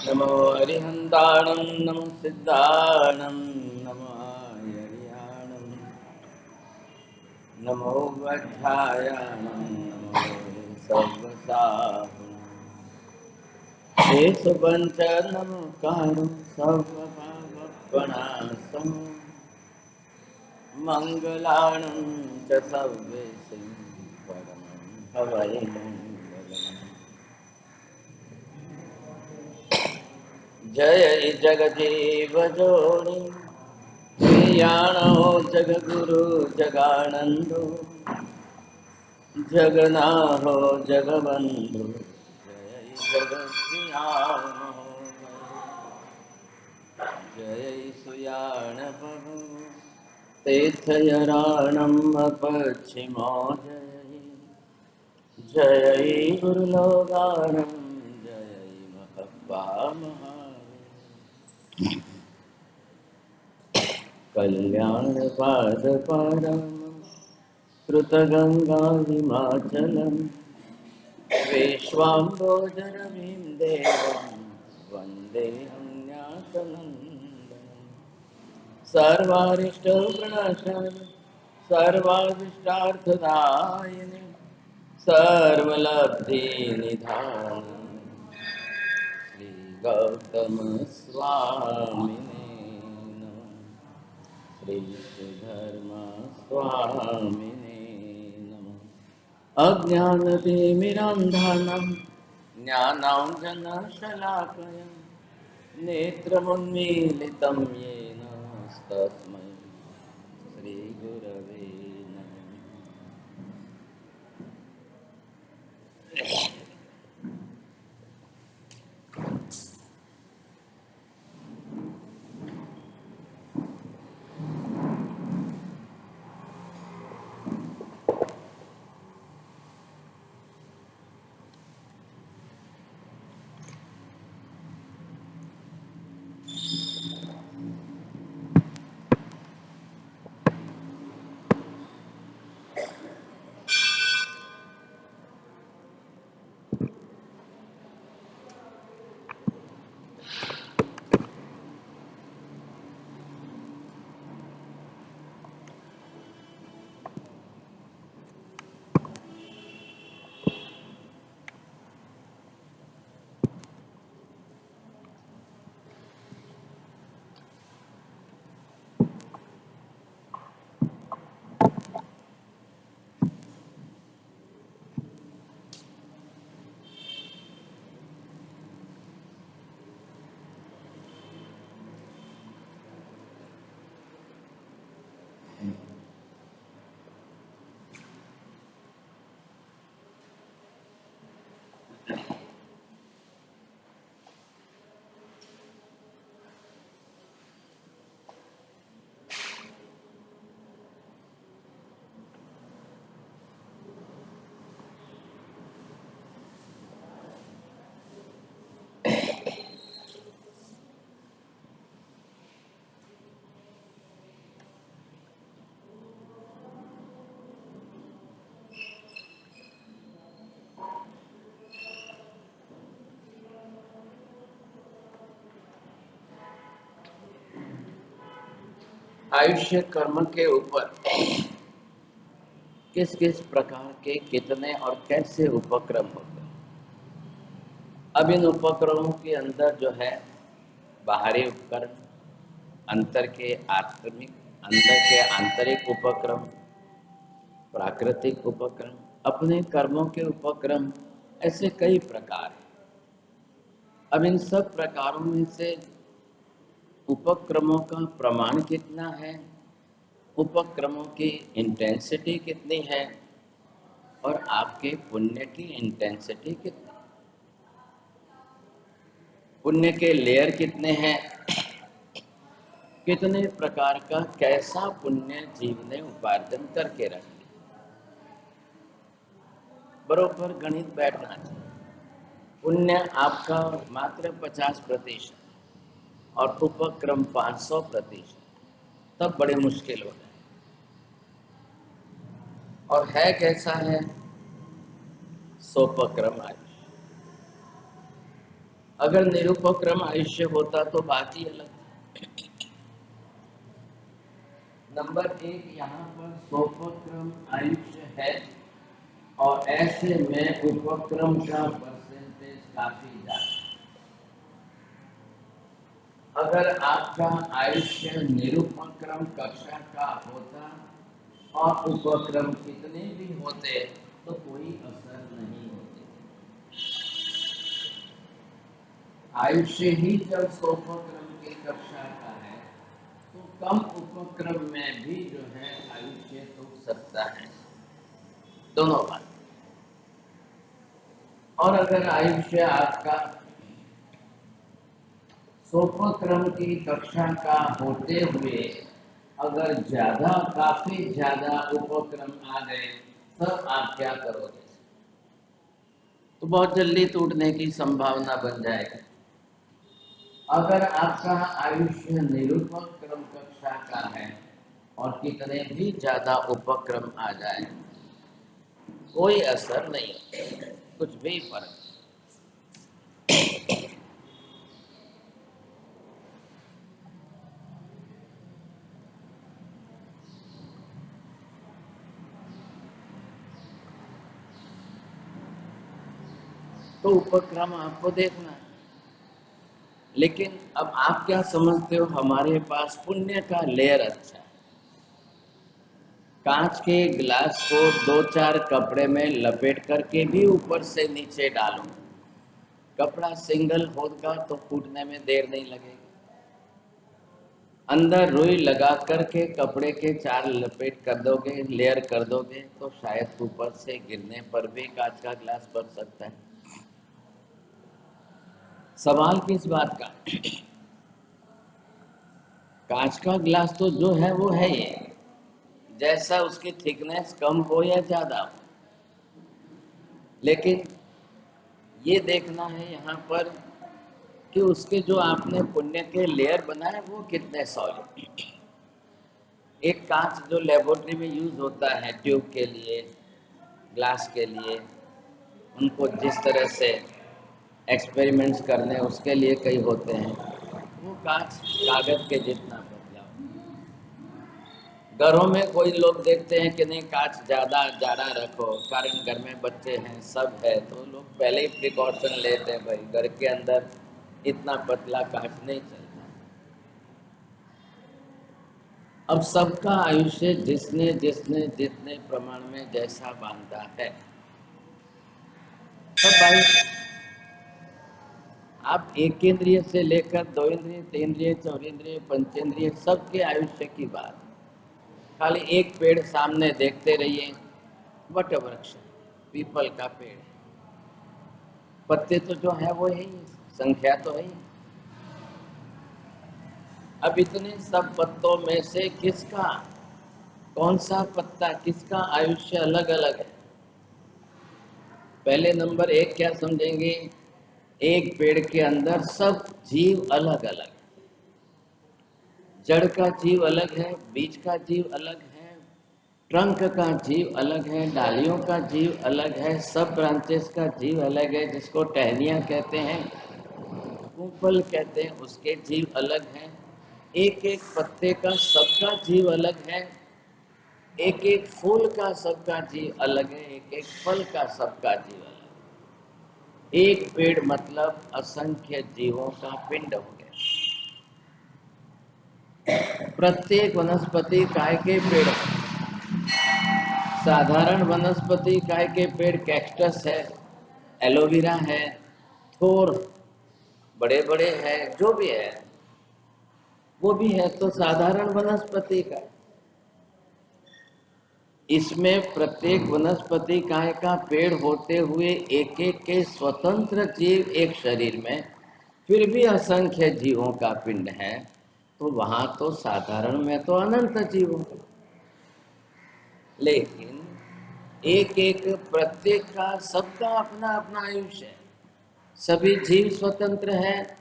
नमो हरिहंताणं नमो सिद्धाणं नमो हरियाणं नमो वज्रायाणं नमो सर्वसाहुं देशपञ्च नमो काणं सर्वपापप्रणाशं मङ्गलाणं च सर्वेशं परमं भवै मङ्गलम् जय जगजीव जोनि प्रियाणो जगगुरु जगानंदो जगनाहो जगबंधु जय जगसियानो जय सुयान प्रभु तीर्थयराणम पश्चिमो जय गुरुलोगानम जय महब्बा कल्याण पाद परम श्रुतगंगा हिमाचलम विश्वाम्बोधरवीं देवं वंदे न्यासनंदनम सर्वारिष्टप्रणशन सर्वाभिष्टार्थदायिने सर्वलब्धिनिधान श्री गौतम स्वामिने नमः श्री सुधर्म स्वामिने नमः अज्ञानतिमिरान्धानं ज्ञानाञ्जनशलाकया नेत्रमुन्मीलितं येन तस्मै श्रीगुरवे नमः। आयुष्य कर्म के ऊपर किस किस प्रकार के कितने और कैसे उपक्रम होते हैं। अब इन उपक्रमों के अंदर जो है बाहरी उपकरण, अंतर के आंतरिक उपक्रम, प्राकृतिक उपक्रम, अपने कर्मों के उपक्रम, ऐसे कई प्रकार हैं। अब इन सब प्रकारों में से उपक्रमों का प्रमाण कितना है, उपक्रमों की इंटेंसिटी कितनी है और आपके पुण्य की इंटेंसिटी कितनी, पुण्य के लेयर कितने हैं, कितने प्रकार का कैसा पुण्य जीव ने उपार्जन करके रख लिया, बरोबर गणित बैठना चाहिए। पुण्य आपका मात्र 50% और उपक्रम 500%, तब बड़े मुश्किल हो जाए। और है कैसा है सोपक्रम आयुष्य। अगर निरुपक्रम आयुष्य होता तो बात ही अलग थी। नंबर 1 यहाँ पर सोपक्रम आयुष्य है और ऐसे में उपक्रम का परसेंटेज काफी ज्यादा। अगर आपका आयुष्य निरुपक्रम कक्षा का होता और उपक्रम कितने भी होते तो कोई असर नहीं होते। आयुष्य ही जब सोपक्रम की कक्षा का है तो कम उपक्रम में भी जो है आयुष्य तो सकता है, दोनों बात। और अगर आयुष्य आपका सोपक्रम की कक्षा का होते हुए अगर काफी ज्यादा उपक्रम आ गए तब आप क्या करोगे? तो बहुत जल्दी टूटने की संभावना बन जाएगी। अगर आपका आयुष्य निरुपक्रम कक्षा का है और कितने भी ज्यादा उपक्रम आ जाए कोई असर नहीं, कुछ भी फर्क। तो उपक्रम आपको देखना है, लेकिन अब आप क्या समझते हो, हमारे पास पुण्य का लेयर अच्छा है। कांच के गिलास को 2-4 कपड़े में लपेट करके भी ऊपर से नीचे डालो, कपड़ा सिंगल होगा तो फूटने में देर नहीं लगेगी। अंदर रुई लगा करके कपड़े के 4 लपेट कर दोगे, लेयर कर दोगे, तो शायद ऊपर से गिरने पर भी कांच का गिलास बच सकता है। सवाल किस बात का? कांच का गिलास तो जो है वो है ही, जैसा उसकी थिकनेस कम हो या ज्यादा हो, लेकिन ये देखना है यहाँ पर कि उसके जो आपने पुण्य के लेयर बनाए वो कितने सॉलिड। एक कांच जो लेबोरेटरी में यूज होता है ट्यूब के लिए, ग्लास के लिए, उनको जिस तरह से एक्सपेरिमेंट्स करने उसके लिए कई होते हैं, वो कांच कागज के जितना पतला हो। घरों में कोई लोग देखते हैं कि नहीं कांच ज़्यादा जाड़ा रखो, कारण घर में बच्चे हैं सब है, तो लोग पहले ही प्रिकॉशन लेते हैं, भाई घर के अंदर इतना पतला कांच नहीं चलता। अब सबका आयुष्य जिसने जिसने जितने प्रमाण में जैसा बांधा है सब आयुष्य। आप एक इंद्रिय से लेकर 2 इंद्रिय, 3 इंद्रिय, 4 इंद्रिय, 5 इंद्रिय, सबके आयुष्य की बात। खाली एक पेड़ सामने देखते रहिए, वट वृक्ष, पीपल का पेड़, पत्ते तो जो है वो है, संख्या तो है। अब इतने सब पत्तों में से किसका, कौन सा पत्ता, किसका आयुष्य अलग अलग है? पहले नंबर 1 क्या समझेंगे, एक पेड़ के अंदर सब जीव अलग अलग, जड़ का जीव अलग है, बीज का जीव अलग है, ट्रंक का जीव अलग है, डालियों का जीव अलग है, सब ब्रांचेस का जीव अलग है, जिसको टहनियाँ कहते हैं, कुंपल कहते हैं, उसके जीव अलग हैं। एक एक पत्ते का सबका जीव अलग है, एक एक फूल का सबका जीव अलग है, एक एक फल का सबका जीव अलग है। एक पेड़ मतलब असंख्य जीवों का पिंड हो गया। प्रत्येक वनस्पति काय के पेड़, साधारण वनस्पति काय के पेड़ कैक्टस है, एलोवेरा है, थोर बड़े बड़े हैं, जो भी है वो भी है तो साधारण वनस्पति का। इसमें प्रत्येक वनस्पति काय का पेड़ होते हुए एक एक के स्वतंत्र जीव एक शरीर में, फिर भी असंख्य जीवों का पिंड है, तो वहां तो साधारण में तो अनंत जीवों का, लेकिन एक एक प्रत्येक का सबका अपना अपना आयुष्य है। सभी जीव स्वतंत्र है,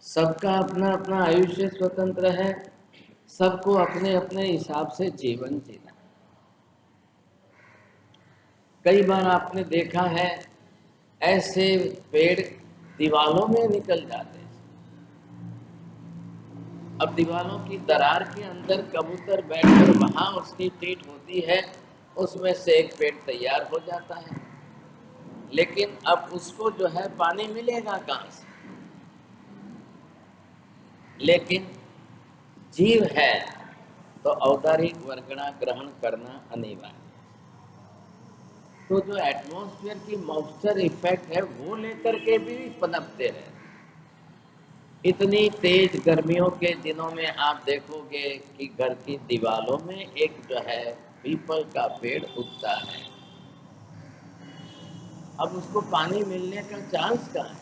सबका अपना अपना आयुष्य स्वतंत्र है, सबको अपने अपने हिसाब से जीवन जीना। कई बार आपने देखा है ऐसे पेड़ दीवालों में निकल जाते हैं। अब दीवालों की दरार के अंदर कबूतर बैठकर वहां उसकी पीठ होती है, उसमें से एक पेड़ तैयार हो जाता है, लेकिन अब उसको जो है पानी मिलेगा कहां से? लेकिन जीव है तो औदारिक वर्गणा ग्रहण करना अनिवार्य। तो जो एटमॉस्फेयर की मॉइस्चर इफेक्ट है वो लेकर के भी पनपते रहे। इतनी तेज गर्मियों के दिनों में आप देखोगे कि घर की दीवारों में एक जो है पीपल का पेड़ उगता है। अब उसको पानी मिलने का चांस कहाँ है?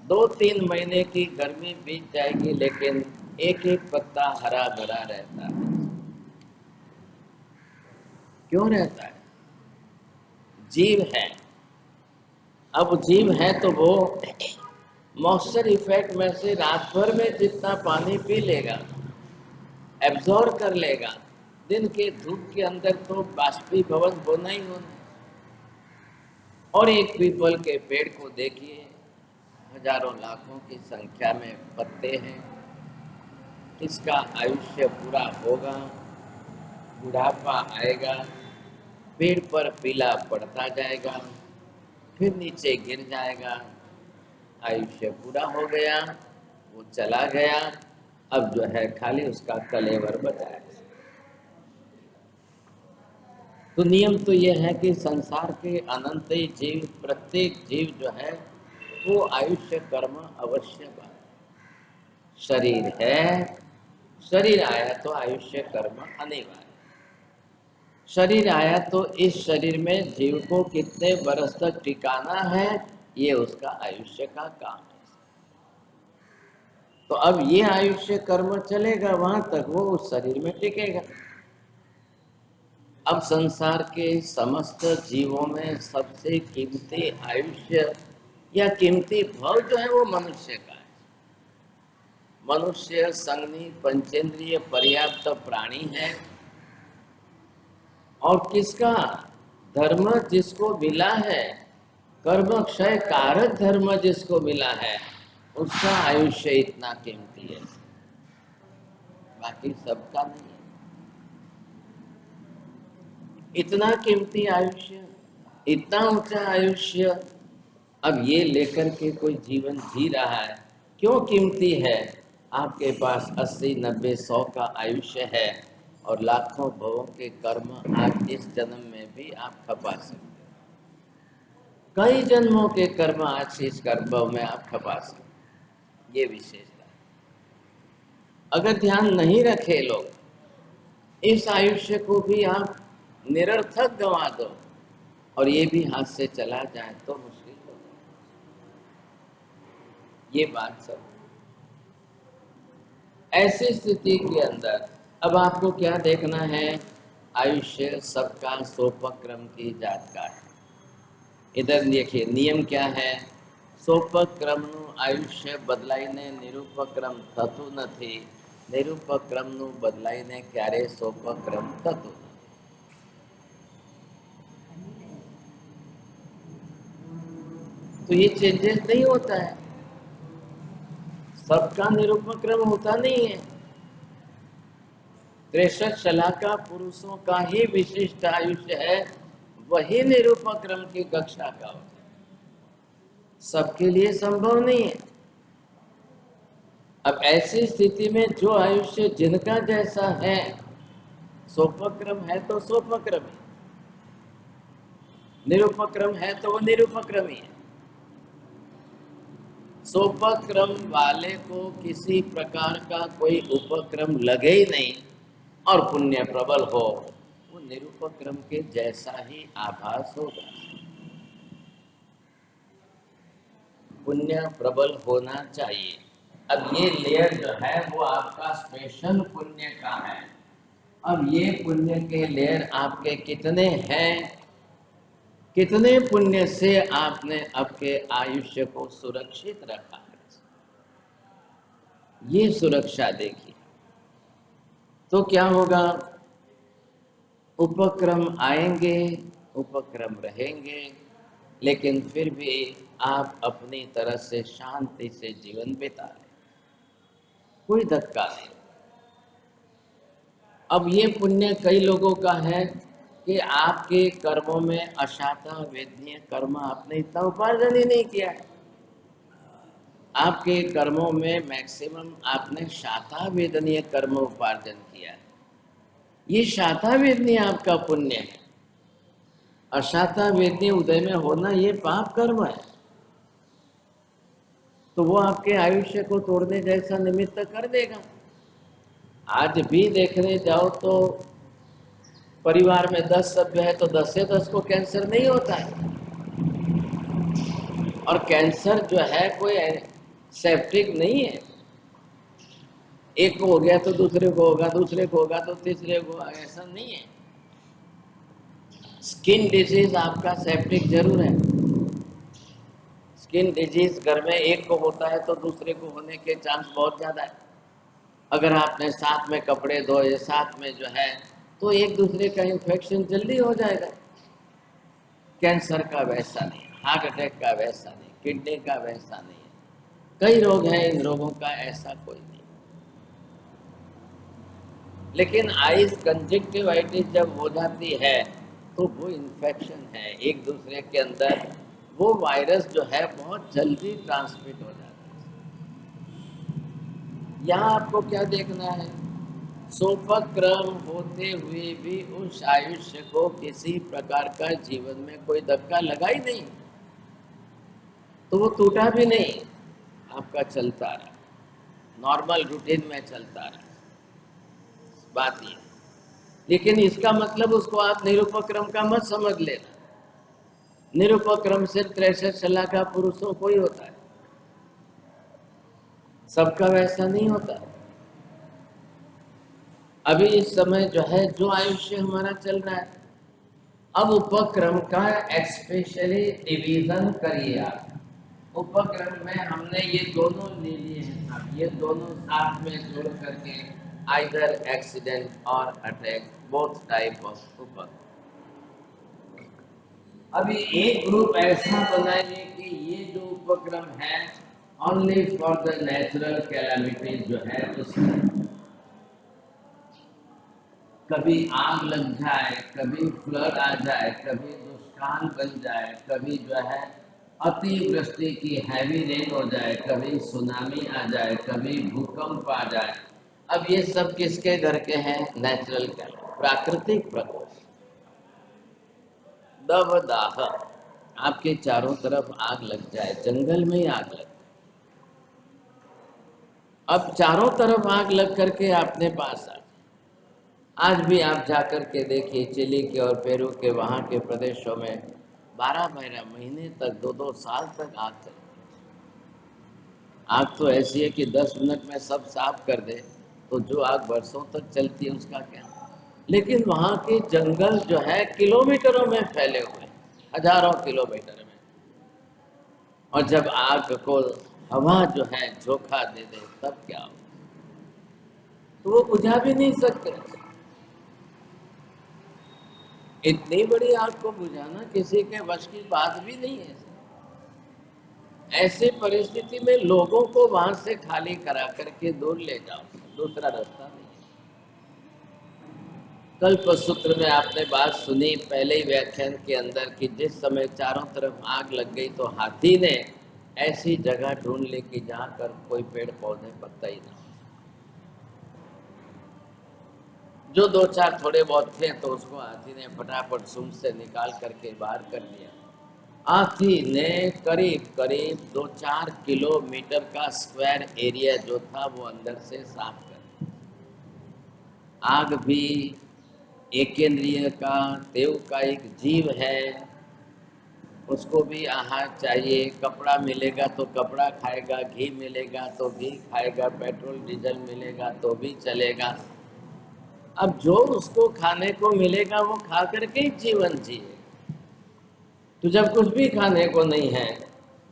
2-3 महीने की गर्मी बीत जाएगी, लेकिन एक एक पत्ता हरा भरा रहता है। क्यों रहता है? जीव है। अब जीव है तो वो मॉइस्चर इफेक्ट में से रात भर में जितना पानी पी लेगा, एब्जॉर्ब कर लेगा, दिन के धूप के अंदर तो बाष्पीभवन होना ही होना। और एक पीपल के पेड़ को देखिए, हजारों लाखों की संख्या में पत्ते हैं, इसका आयुष्य पूरा होगा, बुढ़ापा आएगा, पेड़ पर पीला पड़ता जाएगा, फिर नीचे गिर जाएगा, आयुष्य पूरा हो गया, वो चला गया, अब जो है खाली उसका कलेवर बचा है। तो नियम तो यह है कि संसार के अनंत जीव, प्रत्येक जीव जो है वो आयुष्य कर्म अवश्य बा। शरीर है, शरीर आया तो आयुष्य कर्म अनिवार्य। शरीर आया तो इस शरीर में जीव को कितने वर्ष तक टिकाना है, ये उसका आयुष्य का काम है। तो अब ये आयुष्य कर्म चलेगा वहां तक, वो उस शरीर में टिकेगा। अब संसार के समस्त जीवों में सबसे कीमती आयुष्य या कीमती भाव जो है वो मनुष्य का है। मनुष्य संगनी पंचेंद्रिय पर्याप्त प्राणी है, और किसका धर्म जिसको मिला है, कर्म क्षय कारक धर्म जिसको मिला है, उसका आयुष्य इतना कीमती है, बाकी सबका नहीं है। इतना कीमती आयुष्य, इतना ऊंचा आयुष्य, अब ये लेकर के कोई जीवन जी रहा है, क्यों कीमती है? आपके पास 80, 90, 100 का आयुष्य है, और लाखों भवों के कर्म आज इस जन्म में भी आप खपा सकते हैं। कई जन्मों के कर्म आज इस कर्म में आप खपा सकते हैं, ये विशेषता है। अगर ध्यान नहीं रखे लोग, इस आयुष्य को भी आप निरर्थक गंवा दो, और ये भी हाथ से चला जाए तो मुश्किल हो। ये बात सब ऐसी स्थिति के अंदर अब आपको क्या देखना है? आयुष्य सबका सोपक्रम की जात का है। इधर देखिए नियम क्या है? सोपक्रमनु आयुष्य बदलाईने निरूपक्रम थतु નથી, निरूपक्रमनु बदलाईने क्यारे सोपक्रम थतु। तो ये चेंजेस नहीं होता है, सबका निरूपक्रम होता नहीं है। 63 शलाका पुरुषों का ही विशिष्ट आयुष्य है, वही निरूपक्रम की कक्षा का होता है। सबके लिए संभव नहीं है। अब ऐसी स्थिति में जो आयुष्य जिनका जैसा है, सोपक्रम है तो सोपक्रम है, निरुपक्रम है तो वो निरुपक्रम ही है। सोपक्रम वाले को किसी प्रकार का कोई उपक्रम लगे ही नहीं और पुण्य प्रबल हो, वो निरुपक्रम के जैसा ही आभास होगा। पुण्य प्रबल होना चाहिए। अब ये लेयर जो है वो आपका स्पेशल पुण्य का है। अब ये पुण्य के लेयर आपके कितने हैं, कितने पुण्य से आपने आपके आयुष्य को सुरक्षित रखा है, ये सुरक्षा देखिए। तो क्या होगा, उपक्रम आएंगे, उपक्रम रहेंगे, लेकिन फिर भी आप अपनी तरह से शांति से जीवन बिता रहे, कोई धक्का नहीं। अब ये पुण्य कई लोगों का है कि आपके कर्मों में अशाता वेदनीय कर्म आपने इतना उपार्जन ही नहीं किया है। आपके कर्मों में मैक्सिमम आपने शाता वेदनीय कर्म उपार्जन किया है। ये शाता वेदनीय आपका पुण्य है। अशाता वेदनीय उदय में होना ये पाप कर्म है, तो वो आपके आयुष्य को तोड़ने जैसा निमित्त कर देगा। आज भी देखने जाओ तो परिवार में 10 सभ्य है तो 10 से 10 को कैंसर नहीं होता है। और कैंसर जो है कोई सेप्टिक नहीं है, एक को हो गया तो दूसरे को होगा, दूसरे को होगा तो तीसरे को, ऐसा नहीं है। स्किन डिजीज आपका सेप्टिक जरूर है। स्किन डिजीज घर में एक को होता है तो दूसरे को होने के चांस बहुत ज़्यादा है। अगर आपने साथ में कपड़े धोए, साथ में जो है, तो एक दूसरे का इन्फेक्शन जल्दी हो जाएगा। कैंसर का वैसा नहीं, हार्ट अटैक का वैसा नहीं, किडनी का वैसा नहीं है। कई रोग हैं, इन रोगों का ऐसा कोई नहीं। लेकिन आइज कंजक्टिवाइटिस जब हो जाती है तो वो इन्फेक्शन है, एक दूसरे के अंदर वो वायरस जो है बहुत जल्दी ट्रांसमिट हो जाता है। यहाँ आपको क्या देखना है, सोपक्रम होते हुए भी उस आयुष्य को किसी प्रकार का जीवन में कोई धक्का लगा ही नहीं, तो वो टूटा भी नहीं, आपका चलता रहा, नॉर्मल रूटीन में चलता रहा। बात ये, लेकिन इसका मतलब उसको आप निरुपक्रम का मत समझ लेना। निरुपक्रम सिर्फ 63 सलाह का पुरुषों को ही होता है, सबका वैसा नहीं होता। अभी इस समय जो है, जो आयुष्य हमारा चल रहा है, अब उपक्रम का एक्सपेशली डिवीजन करिए आप। उपक्रम में हमने ये दोनों ले लिए हैं, ये दोनों साथ में जोड़ करके आइदर एक्सीडेंट और अटैक, बोथ टाइप ऑफ उपक्रम। अभी एक ग्रुप ऐसा बनाइए कि ये जो उपक्रम है only for the natural calamity जो है, उसमें कभी आग लग जाए, कभी फ्लड आ जाए, कभी दुष्काल बन जाए, कभी जो है अतिवृष्टि की हैवी रेन हो जाए, कभी सुनामी आ जाए, कभी भूकंप आ जाए। अब ये सब किसके घर के हैं, नेचुरल कैलामिटी, प्राकृतिक प्रकोप। दबदाह, आपके चारों तरफ आग लग जाए, जंगल में ही आग लग, अब चारों तरफ आग लग करके अपने पास आ, आज भी आप जाकर के देखिए चिली के और पेरू के वहाँ के प्रदेशों में 12-12 महीने तक, 2-2 साल तक आग चलती है। आग तो ऐसी है कि 10 मिनट में सब साफ कर दे, तो जो आग बरसों तक चलती है उसका क्या। लेकिन वहाँ के जंगल जो है किलोमीटरों में फैले हुए, हजारों किलोमीटर में, और जब आग को हवा जो है झोंका दे दे तब क्या हो, तो वो बुझा भी नहीं सकते। इतनी बड़ी आग को बुझाना किसी के वश की बात भी नहीं है। ऐसे परिस्थिति में लोगों को वहां से खाली करा करके दूर ले जाओ, दूसरा रास्ता नहीं है। कल्पसूत्र में आपने बात सुनी पहले ही व्याख्यान के अंदर कि जिस समय चारों तरफ आग लग गई तो हाथी ने ऐसी जगह ढूंढ ले कि जहाँ कर कोई पेड़ पौधे पत्ता ही ना हो। जो दो चार थोड़े बहुत थे तो उसको हाथी ने फटाफट सूंड से निकाल करके बाहर कर दिया। हाथी ने करीब करीब 2-4 किलोमीटर का स्क्वायर एरिया जो था वो अंदर से साफ कर दिया। आग भी एक इंद्रिय का, देव का एक जीव है, उसको भी आहार चाहिए। कपड़ा मिलेगा तो कपड़ा खाएगा, घी मिलेगा तो घी खाएगा, पेट्रोल डीजल मिलेगा तो भी चलेगा। अब जो उसको खाने को मिलेगा वो खा करके ही जीवन जिए। तो जब कुछ भी खाने को नहीं है,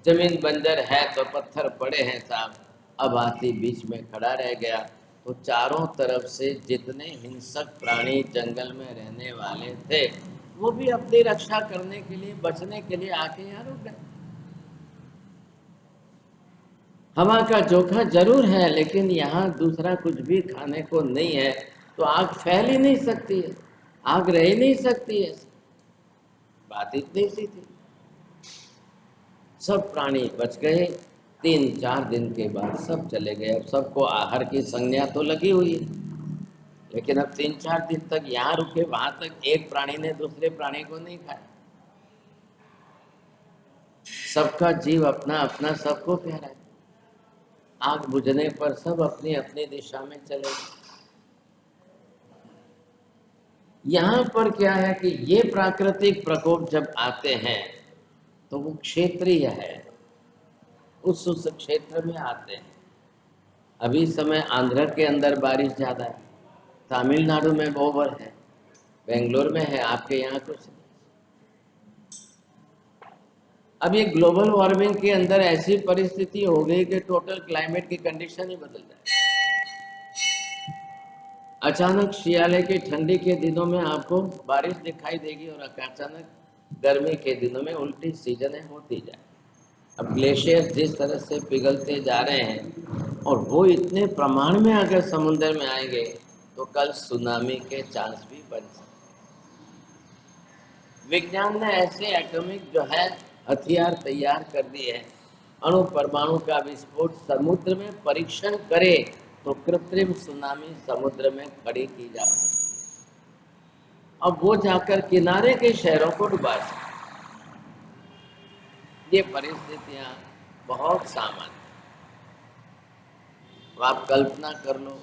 जमीन बंजर है तो पत्थर पड़े हैं साहब, अब हाथी बीच में खड़ा रह गया तो चारों तरफ से जितने हिंसक प्राणी जंगल में रहने वाले थे वो भी अपनी रक्षा करने के लिए, बचने के लिए आके यहाँ रुक गए। हवा का जोखा जरूर है लेकिन यहाँ दूसरा कुछ भी खाने को नहीं है तो आग फैल ही नहीं सकती है, आग रह ही नहीं सकती है। बात इतनी सी थी। सब प्राणी बच गए। 3-4 दिन के बाद सब चले गए। अब सबको आहार की संज्ञा तो लगी हुई है, लेकिन अब 3-4 दिन तक यहाँ रुके, वहां तक एक प्राणी ने दूसरे प्राणी को नहीं खाया। सबका जीव अपना अपना सबको प्यारा है। आग बुझने पर सब अपनी अपनी दिशा में चले गए। यहाँ पर क्या है कि ये प्राकृतिक प्रकोप जब आते हैं तो वो क्षेत्रीय है, उस क्षेत्र में आते हैं। अभी समय आंध्र के अंदर बारिश ज़्यादा है, तमिलनाडु में ओवर है, बेंगलोर में है, आपके यहाँ कुछ नहीं। अब ये ग्लोबल वार्मिंग के अंदर ऐसी परिस्थिति हो गई कि टोटल क्लाइमेट की कंडीशन ही बदल जाए। अचानक शियाले की ठंडी के दिनों में आपको बारिश दिखाई देगी और अचानक गर्मी के दिनों में उल्टी सीजनें होती जाए। अब ग्लेशियर जिस तरह से पिघलते जा रहे हैं और वो इतने प्रमाण में अगर समुद्र में आएंगे तो कल सुनामी के चांस भी बन सकते। विज्ञान ने ऐसे एटॉमिक जो है हथियार तैयार कर दिए हैं, अणु परमाणु का विस्फोट समुद्र में परीक्षण करे तो कृत्रिम सुनामी समुद्र में खड़ी की जा सकती है। अब वो जाकर किनारे के शहरों को डुबा सकती। ये परिस्थितियां बहुत सामान्य। तो आप कल्पना कर लो,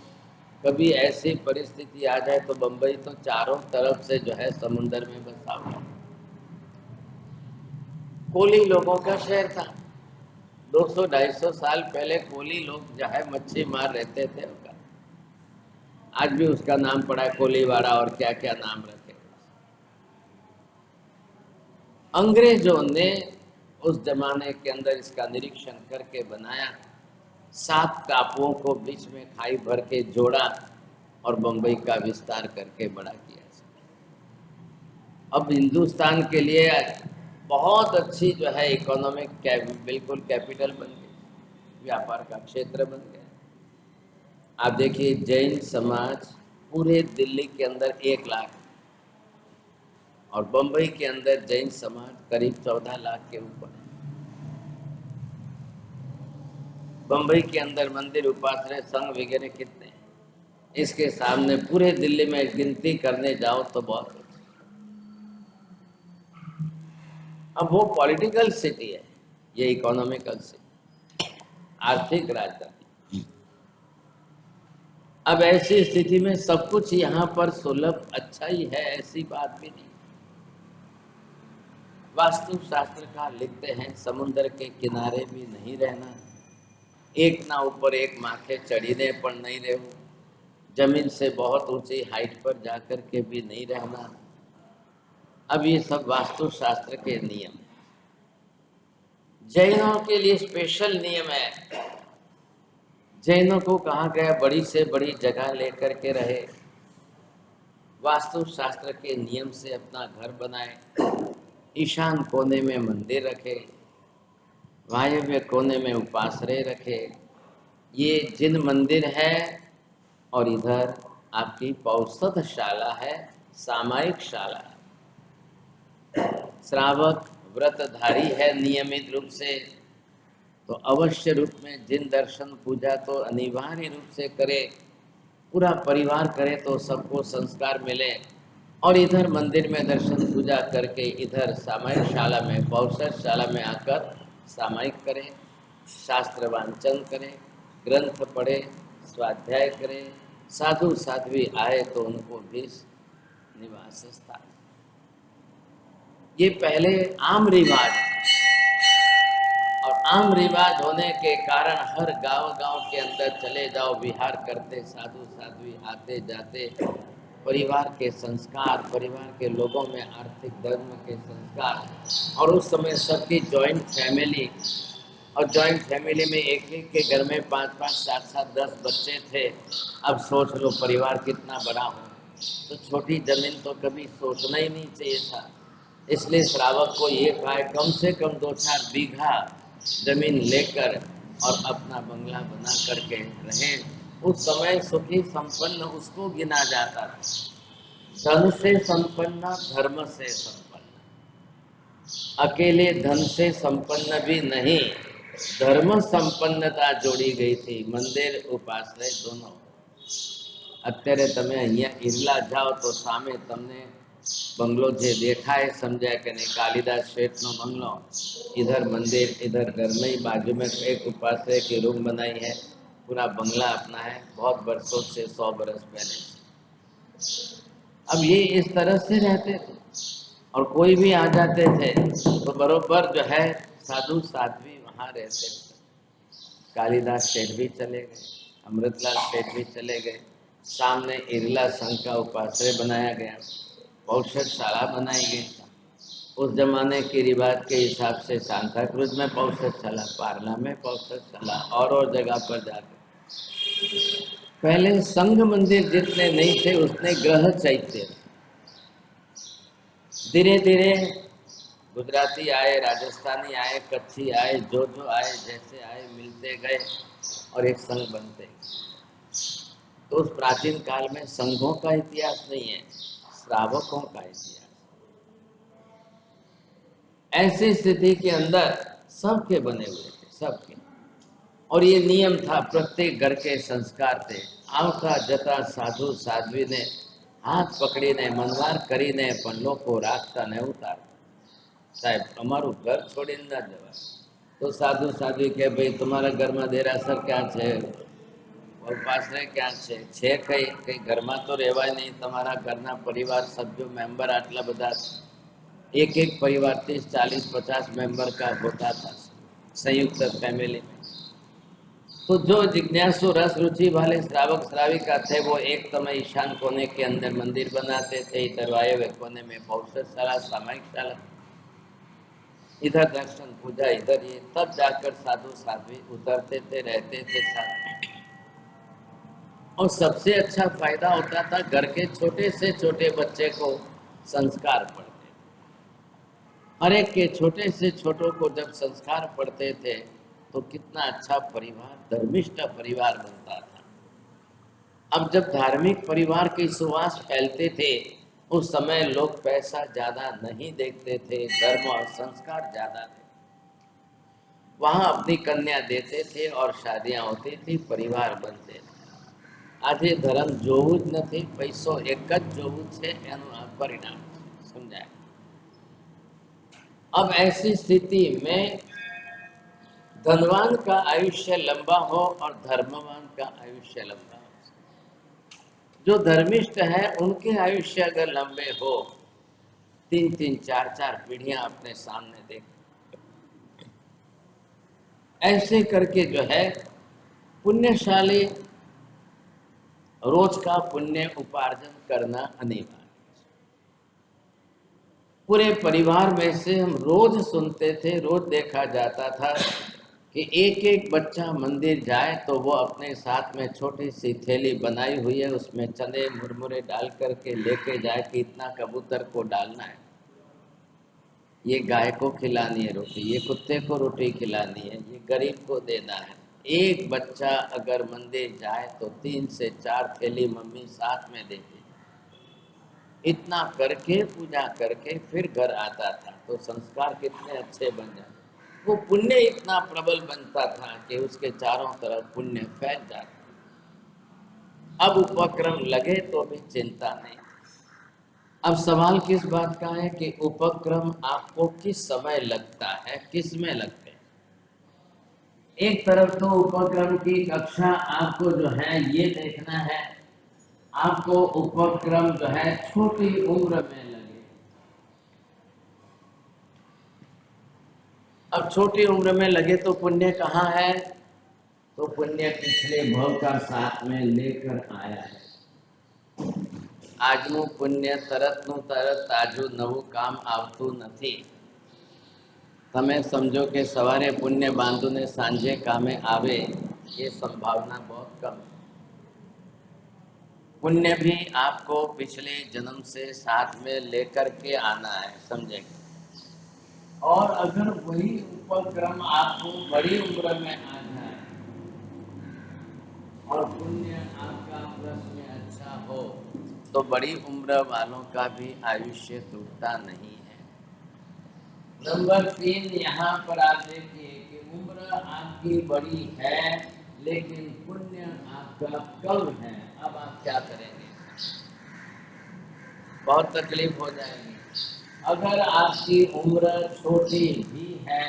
कभी ऐसी परिस्थिति आ जाए तो बंबई तो चारों तरफ से जो है समुद्र में बसा हुआ। कोली लोगों का शहर था। 200-250 साल पहले कोली लोग जो है मच्छी मार रहते थे उनका। आज भी उसका नाम पड़ा है कोलीवाड़ा और क्या क्या नाम रखे। अंग्रेजों ने उस जमाने के अंदर इसका निरीक्षण करके बनाया, 7 टापुओं को बीच में खाई भर के जोड़ा और बंबई का विस्तार करके बड़ा किया। अब हिंदुस्तान के लिए बहुत अच्छी जो है इकोनॉमिक बिल्कुल कैपिटल बन गई, व्यापार का क्षेत्र बन गया। आप देखिए जैन समाज पूरे दिल्ली के अंदर 1 लाख और बंबई के अंदर जैन समाज करीब 14 लाख के ऊपर है। बंबई के अंदर मंदिर उपासना संघ वगैरह कितने हैं, इसके सामने पूरे दिल्ली में गिनती करने जाओ तो बहुत। अब वो पॉलिटिकल सिटी है, ये इकोनॉमिकल सिटी, आर्थिक राजधानी। अब ऐसी स्थिति में सब कुछ यहाँ पर सुलभ अच्छा ही है, ऐसी बात भी नहीं। वास्तु शास्त्र का लिखते हैं समुद्र के किनारे भी नहीं रहना, एक ना ऊपर एक माथे चढ़ीने पर नहीं रहूं, जमीन से बहुत ऊंची हाइट पर जाकर के भी नहीं रहना। अब ये सब वास्तु शास्त्र के नियम है। जैनों के लिए स्पेशल नियम है। जैनों को कहा गया बड़ी से बड़ी जगह लेकर के रहे, वास्तु शास्त्र के नियम से अपना घर बनाए, ईशान कोने में मंदिर रखे, वायव्य कोने में उपाश्रय रखे। ये जिन मंदिर है और इधर आपकी पौषधशाला है, सामायिक शाला है। श्रावक व्रतधारी है नियमित रूप से, तो अवश्य रूप में जिन दर्शन पूजा तो अनिवार्य रूप से करे, पूरा परिवार करे तो सबको संस्कार मिले। और इधर मंदिर में दर्शन पूजा करके इधर सामायिक शाला में, पौषधशाला में आकर सामायिक करें, शास्त्र वांचन करें, ग्रंथ पढ़े, स्वाध्याय करें, साधु साध्वी आए तो उनको भी निवास स्थान। ये पहले आम रिवाज, और आम रिवाज होने के कारण हर गांव-गांव के अंदर चले जाओ, विहार करते साधु साध्वी आते जाते, परिवार के संस्कार, परिवार के लोगों में आर्थिक धर्म के संस्कार। और उस समय सबकी जॉइंट फैमिली, और जॉइंट फैमिली में एक एक के घर में 5-5, 7-7, 10 बच्चे थे। अब सोच लो परिवार कितना बड़ा हो, तो छोटी जमीन तो कभी सोचना ही नहीं चाहिए था। इसलिए श्रावक को ये कहा है कम से कम 2-4 बीघा जमीन लेकर और अपना बंगला बना करके रहें। उस समय सुखी संपन्न उसको गिना जाता था। धन से संपन्न, धर्म से संपन्न। अकेले धन से संपन्न भी नहीं, धर्म संपन्नता जोड़ी गई थी, मंदिर उपाश्रय दोनों। અત્યારે તમે અહીંયા ઈરલા જાઓ તો સામે તમને बंगलो जे देखा है समझा कि नहीं, कालिदास शेठ नो बंगलो, इधर मंदिर, इधर घर में ही बाजू में एक उपाश्रय की रूम बनाई है, पूरा बंगला अपना है, बहुत वर्षों से, 100 बरस पहले। अब ये इस तरह से रहते थे और कोई भी आ जाते थे तो बरोबर जो है साधु साध्वी वहाँ रहते थे। कालिदास शेठ भी चले गए, अमृतलाल शेठ भी चले गए, सामने इरला संघ का उपाश्रय बनाया गया, पौषधशाला बनाई गई। उस जमाने के रिवाज के हिसाब से सांता क्रूज में पौषधशाला, पारला में पौषधशाला, और जगह पर जाकर पहले संघ मंदिर जितने नहीं थे उतने ग्रह चैत्य। धीरे धीरे गुजराती आए, राजस्थानी आए, कच्छी आए, जो आए, जैसे आए, मिलते गए और एक संघ बनते गए। तो उस प्राचीन काल में संघों का इतिहास नहीं है, श्रावकों का इतिहास। ऐसी स्थिति के अंदर सबके बने हुए थे, सबके, और ये नियम था, प्रत्येक घर के संस्कार थे। आवता जता साधु साध्वी ने हाथ पकड़ीने मनवार करीने पण लोको राखता ने उतारता। साहेब अमारू घर छोड़ीने ना जवाय। तो साधु साध्वी के भाई तुम्हारा घर में देरासर क्या है, और पासरे क्या है कई कई घर में तो रहवाय नहीं, तमारा घरना परिवार सभ्यों मेम्बर आटला बधा, एक एक परिवार 30, 40, 50 मेंबर का होता था संयुक्त फैमिली में। तो जो जिज्ञासु रस रुचि वाले श्रावक श्राविका थे वो एक समय ईशान कोने के अंदर मंदिर बनाते थे, इधर वायव्य कोने में पौषधशाला, सामायिक शाला, इधर दर्शन पूजा, इधर ये, तब जाकर साधु साध्वी उतरते थे, रहते थे साथ। और सबसे अच्छा फायदा होता था घर के छोटे से छोटे बच्चे को संस्कार पढ़ते, हर एक के छोटे से छोटों को जब संस्कार पढ़ते थे तो कितना अच्छा परिवार, धर्मिष्ठ परिवार बनता था। अब जब धार्मिक परिवार की सुवास फैलते थे उस समय लोग पैसा ज्यादा नहीं देखते थे, धर्म और संस्कार ज्यादा थे। वहां अपनी कन्या देते थे और शादियां होती थी, परिवार बनते थे। આજે ધર્મ જોવું જ નથી, પૈસો એક જ જોવું છે, એનું આ પરિણામ સમજાય। अब ऐसी स्थिति में धनवान का आयुष्य लंबा हो और धर्मवान का आयुष्य लंबा हो। जो धर्मिष्ठ है उनके आयुष्य अगर लंबे हो, 3-3, 4-4 पीढ़ियां अपने सामने देख, ऐसे करके जो है पुण्यशाली रोज का पुण्य उपार्जन करना अनिवार्य। पूरे परिवार में से हम रोज सुनते थे, रोज देखा जाता था कि एक एक बच्चा मंदिर जाए तो वो अपने साथ में छोटी सी थैली बनाई हुई है, उसमें चने मुरमुरे डाल करके लेके जाए कि इतना कबूतर को डालना है, ये गाय को खिलानी है रोटी, ये कुत्ते को रोटी खिलानी है, ये गरीब को देना है। एक बच्चा अगर मंदिर जाए तो 3 से 4 थैली मम्मी साथ में देती, इतना करके पूजा करके फिर घर आता था। तो संस्कार कितने अच्छे बन जाते। वो पुण्य इतना प्रबल बनता था कि उसके चारों तरफ पुण्य फैल जाता। अब उपक्रम लगे तो भी चिंता नहीं। अब सवाल किस बात का है कि उपक्रम आपको किस समय लगता है, किस में लगते हैं। एक तरफ तो उपक्रम की कक्षा आपको जो है ये देखना है, आपको उपक्रम जो है छोटी उम्र में लगे। अब छोटी उम्र में लगे तो पुण्य कहाँ है, तो पुण्य पिछले भव का साथ में लेकर आया है। આજનું પુણ્ય તરતનું તરત તાજું નવું કામ આવતું નથી। તમે સમજો કે સવારે પુણ્ય બાંધુને સાંજે કામે આવે, ये संभावना बहुत कम है। पुण्य भी आपको पिछले जन्म से साथ में लेकर के आना है, समझेंगे। और अगर वही उपक्रम आपको बड़ी उम्र में आ जाए और पुण्य आपका प्लस में अच्छा हो, तो बड़ी उम्र वालों का भी आयुष्य टूटता नहीं है। नंबर 3 यहाँ पर आप देखिए कि उम्र आपकी बड़ी है लेकिन पुण्य आपका कम है। अब आप क्या करेंगे, बहुत तकलीफ हो जाएगी। अगर आपकी उम्र छोटी भी है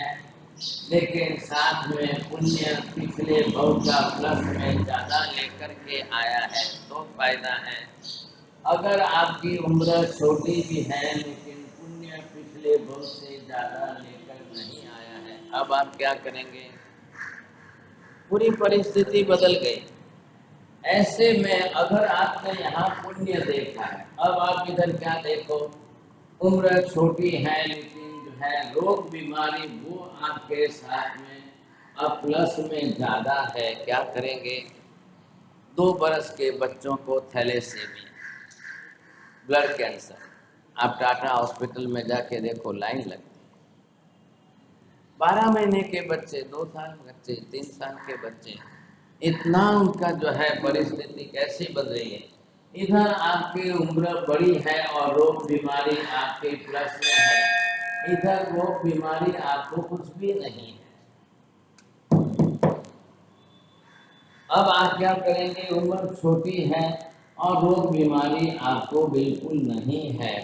लेकिन साथ में पुण्य पिछले भव का प्लस में ज्यादा लेकर के आया है तो फायदा है। अगर आपकी उम्र छोटी भी है लेकिन पुण्य पिछले भव से ज्यादा लेकर नहीं आया है, अब आप क्या करेंगे, पूरी परिस्थिति बदल गई। ऐसे में अगर आपने यहाँ पुण्य देखा है, अब आप इधर क्या देखो, उम्र छोटी है लेकिन जो है रोग बीमारी वो आपके साथ में अब प्लस में ज्यादा है, क्या करेंगे। 2 बरस के बच्चों को थैलेसीमिया, ब्लड कैंसर, आप टाटा हॉस्पिटल में जाके देखो लाइन लगती है। 12 महीने के बच्चे, 2 साल बच्चे, 3 साल के बच्चे, इतना उनका जो है परिस्थिति कैसी बन रही है। इधर आपकी उम्र बड़ी है और रोग बीमारी आपके प्लस में है, इधर रोग बीमारी आपको कुछ भी नहीं है। अब आप क्या करेंगे, उम्र छोटी है और रोग बीमारी आपको बिल्कुल नहीं है।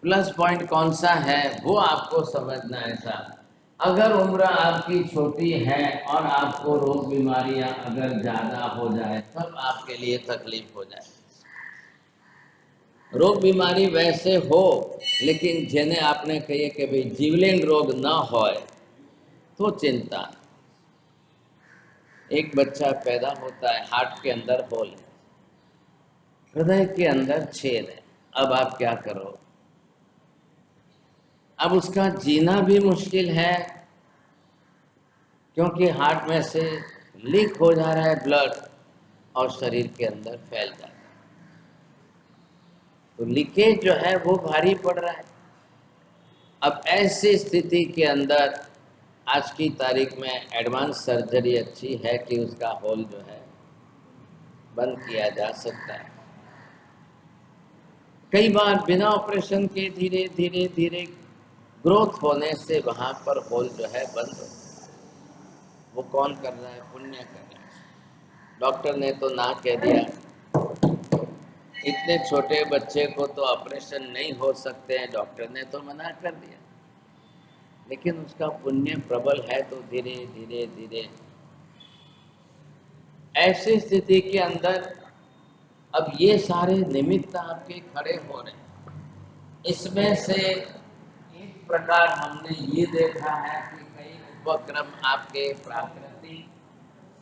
प्लस पॉइंट कौन सा है वो आपको समझना है साहब। अगर उम्र आपकी छोटी है और आपको रोग बीमारियां अगर ज्यादा हो जाए तब आपके लिए तकलीफ हो जाए। रोग बीमारी वैसे हो लेकिन जिन्हें आपने कहिए कि भाई जीवलेण रोग ना होए तो चिंता। एक बच्चा पैदा होता है, हार्ट के अंदर होल है, हृदय के अंदर छेद है, अब आप क्या करो। अब उसका जीना भी मुश्किल है क्योंकि हार्ट में से लीक हो जा रहा है ब्लड और शरीर के अंदर फैल जा रहा है, तो लीकेज जो है वो भारी पड़ रहा है। अब ऐसी स्थिति के अंदर आज की तारीख में एडवांस सर्जरी अच्छी है कि उसका होल जो है बंद किया जा सकता है। कई बार बिना ऑपरेशन के धीरे धीरे धीरे ग्रोथ होने से वहां पर होल जो है बंद हो। वो कौन कर रहा है, पुण्य कर रहा है। डॉक्टर ने तो ना कह दिया, इतने छोटे बच्चे को तो ऑपरेशन नहीं हो सकते हैं, डॉक्टर ने तो मना कर दिया, लेकिन उसका पुण्य प्रबल है तो धीरे धीरे धीरे। ऐसी स्थिति के अंदर अब ये सारे निमित्त आपके खड़े हो रहे हैं। इसमें से एक प्रकार हमने ये देखा है कि कई उपक्रम आपके प्राकृतिक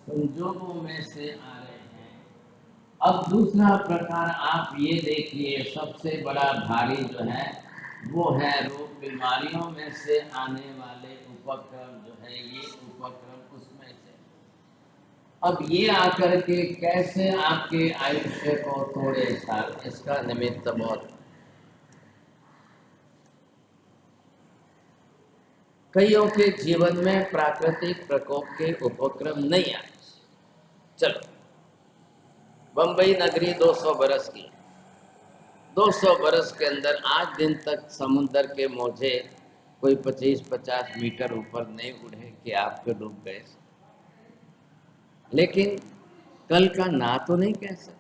संजोगों में से आ रहे हैं। अब दूसरा प्रकार आप ये देखिए, सबसे बड़ा भारी जो है वो है रोग बीमारियों में से आने वाले उपक्रम जो है, ये उपक्रम उसमें से। अब ये आकर के कैसे आपके आयुष्य को तोड़े साल, इसका निमित्त बहुत। कईयों के जीवन में प्राकृतिक प्रकोप के उपक्रम नहीं आए। चलो, बंबई नगरी 200 बरस की, 200 बरस के अंदर आज दिन तक समुद्र के मोजे कोई 25-50 मीटर ऊपर नहीं उड़े कि आपको डूब गए। लेकिन कल का ना तो नहीं कह सकते।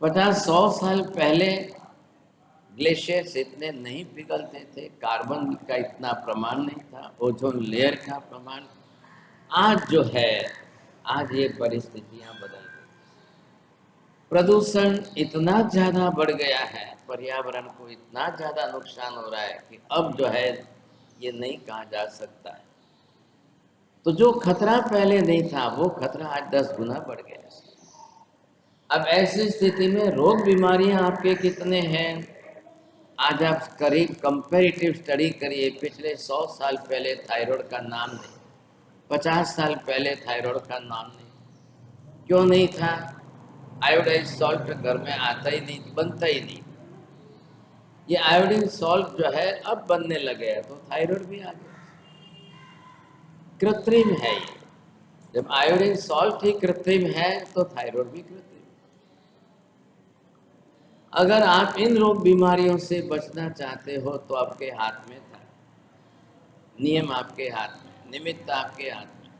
50-100 साल पहले ग्लेशियर्स इतने नहीं पिघलते थे, कार्बन का इतना प्रमाण नहीं था, ओजोन लेयर का प्रमाण। आज जो है, आज ये परिस्थितियां बदल गई। प्रदूषण इतना ज्यादा बढ़ गया है, पर्यावरण को इतना ज्यादा नुकसान हो रहा है कि अब जो है ये नहीं कहा जा सकता है। तो जो खतरा पहले नहीं था वो खतरा आज 10 गुना बढ़ गया। अब ऐसी स्थिति में रोग बीमारियां आपके कितने हैं, आज आप करीब कंपैरेटिव स्टडी करिए। पिछले 100 साल पहले थायराइड का नाम नहीं, 50 साल पहले थायराइड का नाम नहीं। क्यों नहीं था? आयोडाइज सॉल्ट घर में आता ही नहीं, बनता ही नहीं। ये आयोडीन सॉल्ट जो है अब बनने लगे हैं, तो थायराइड भी आ गया। कृत्रिम है ये। जब आयोडीन सॉल्ट ही कृत्रिम है तो थायराइड भी कृत्रिम। अगर आप इन रोग बीमारियों से बचना चाहते हो तो आपके हाथ में था, नियम आपके हाथ में, निमित्त आपके हाथ में।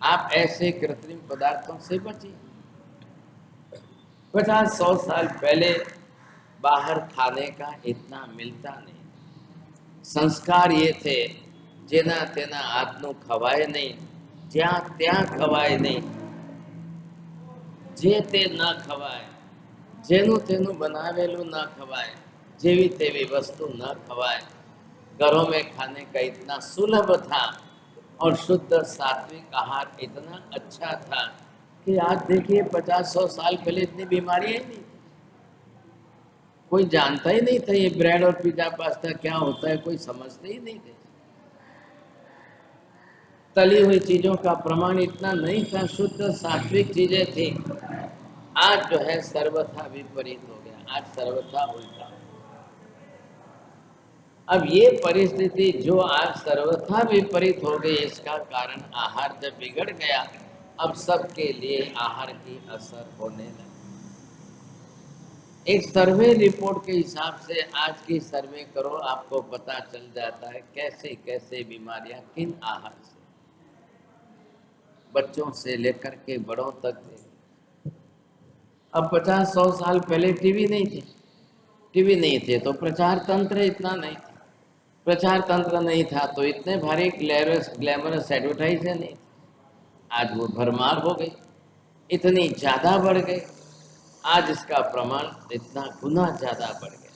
आप ऐसे कृत्रिम पदार्थों से बचिए। 50-100 साल पहले बाहर खाने का इतना मिलता नहीं। संस्कार ये थे, जेना तेना आतनु खवाए नहीं, ज्या त्या खवाए नहीं, जे ते न खवाए, जेनु तेनु बनावेलू न खवाए, जेवी तेवी वस्तु न खवाए। घरों में खाने का इतना सुलभ था और शुद्ध सात्विक आहार इतना अच्छा था कि आज देखिए 50-100 साल पहले इतनी बीमारियां ही नहीं। कोई जानता ही नहीं था ये ब्रेड और पिज्जा पास्ता क्या होता है, कोई समझते ही नहीं थे। तली हुई चीजों का प्रमाण इतना नहीं था, शुद्ध सात्विक चीजें थी। आज जो है सर्वथा विपरीत हो गया, आज सर्वथा उल्टा। अब ये परिस्थिति जो आज सर्वथा विपरीत हो गई, इसका कारण आहार जब बिगड़ गया, अब सबके लिए आहार की असर होने लगी। एक सर्वे रिपोर्ट के हिसाब से आज की सर्वे करो, आपको पता चल जाता है कैसे कैसे बीमारियां किन आहार से, बच्चों से लेकर के बड़ों तक। अब 50-100 साल पहले टीवी नहीं थे, टीवी नहीं थे तो प्रचार तंत्र इतना नहीं था। प्रचार तंत्र नहीं था तो इतने भारी ग्लैमरस एडवर्टाइजर नहीं थे। आज वो भरमार हो गई, इतनी ज़्यादा बढ़ गई। आज इसका प्रमाण इतना गुना ज़्यादा बढ़ गया।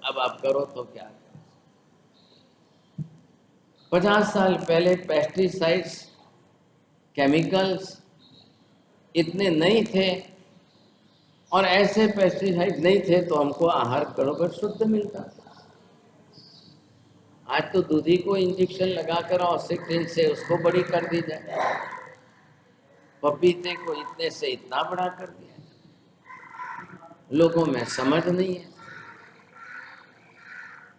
अब आप करो तो क्या? 50 साल पहले पेस्टिसाइड्स, केमिकल्स इतने नहीं थे, और ऐसे पेस्टिसाइड नहीं थे तो हमको आहार बराबर शुद्ध मिलता था। आज तो दूधी को इंजेक्शन लगाकर ऑक्सीजन से उसको बड़ी कर दी जाए, पपीते को इतने से इतना बड़ा कर दिया। लोगों में समझ नहीं है।